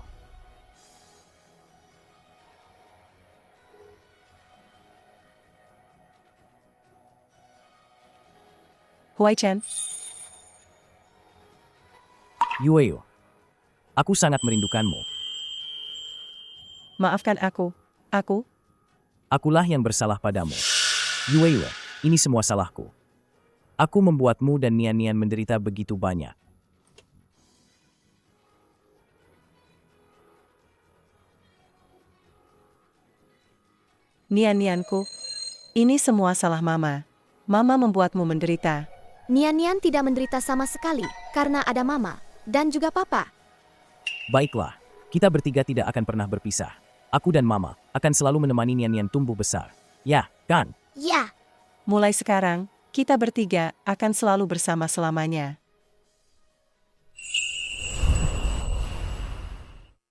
Huai Chen, Yueyu. Aku sangat merindukanmu. maafkan aku. Akulah yang bersalah padamu. Yueyu, ini semua salahku. Aku membuatmu dan Nian-Nian menderita begitu banyak. Nian-nianku, ini semua salah Mama. Mama membuatmu menderita. Nian-Nian tidak menderita sama sekali karena ada Mama dan juga Papa. Baiklah, kita bertiga tidak akan pernah berpisah. Aku dan Mama akan selalu menemani Nian-Nian tumbuh besar. Ya, kan? Ya. Mulai sekarang, kita bertiga akan selalu bersama selamanya.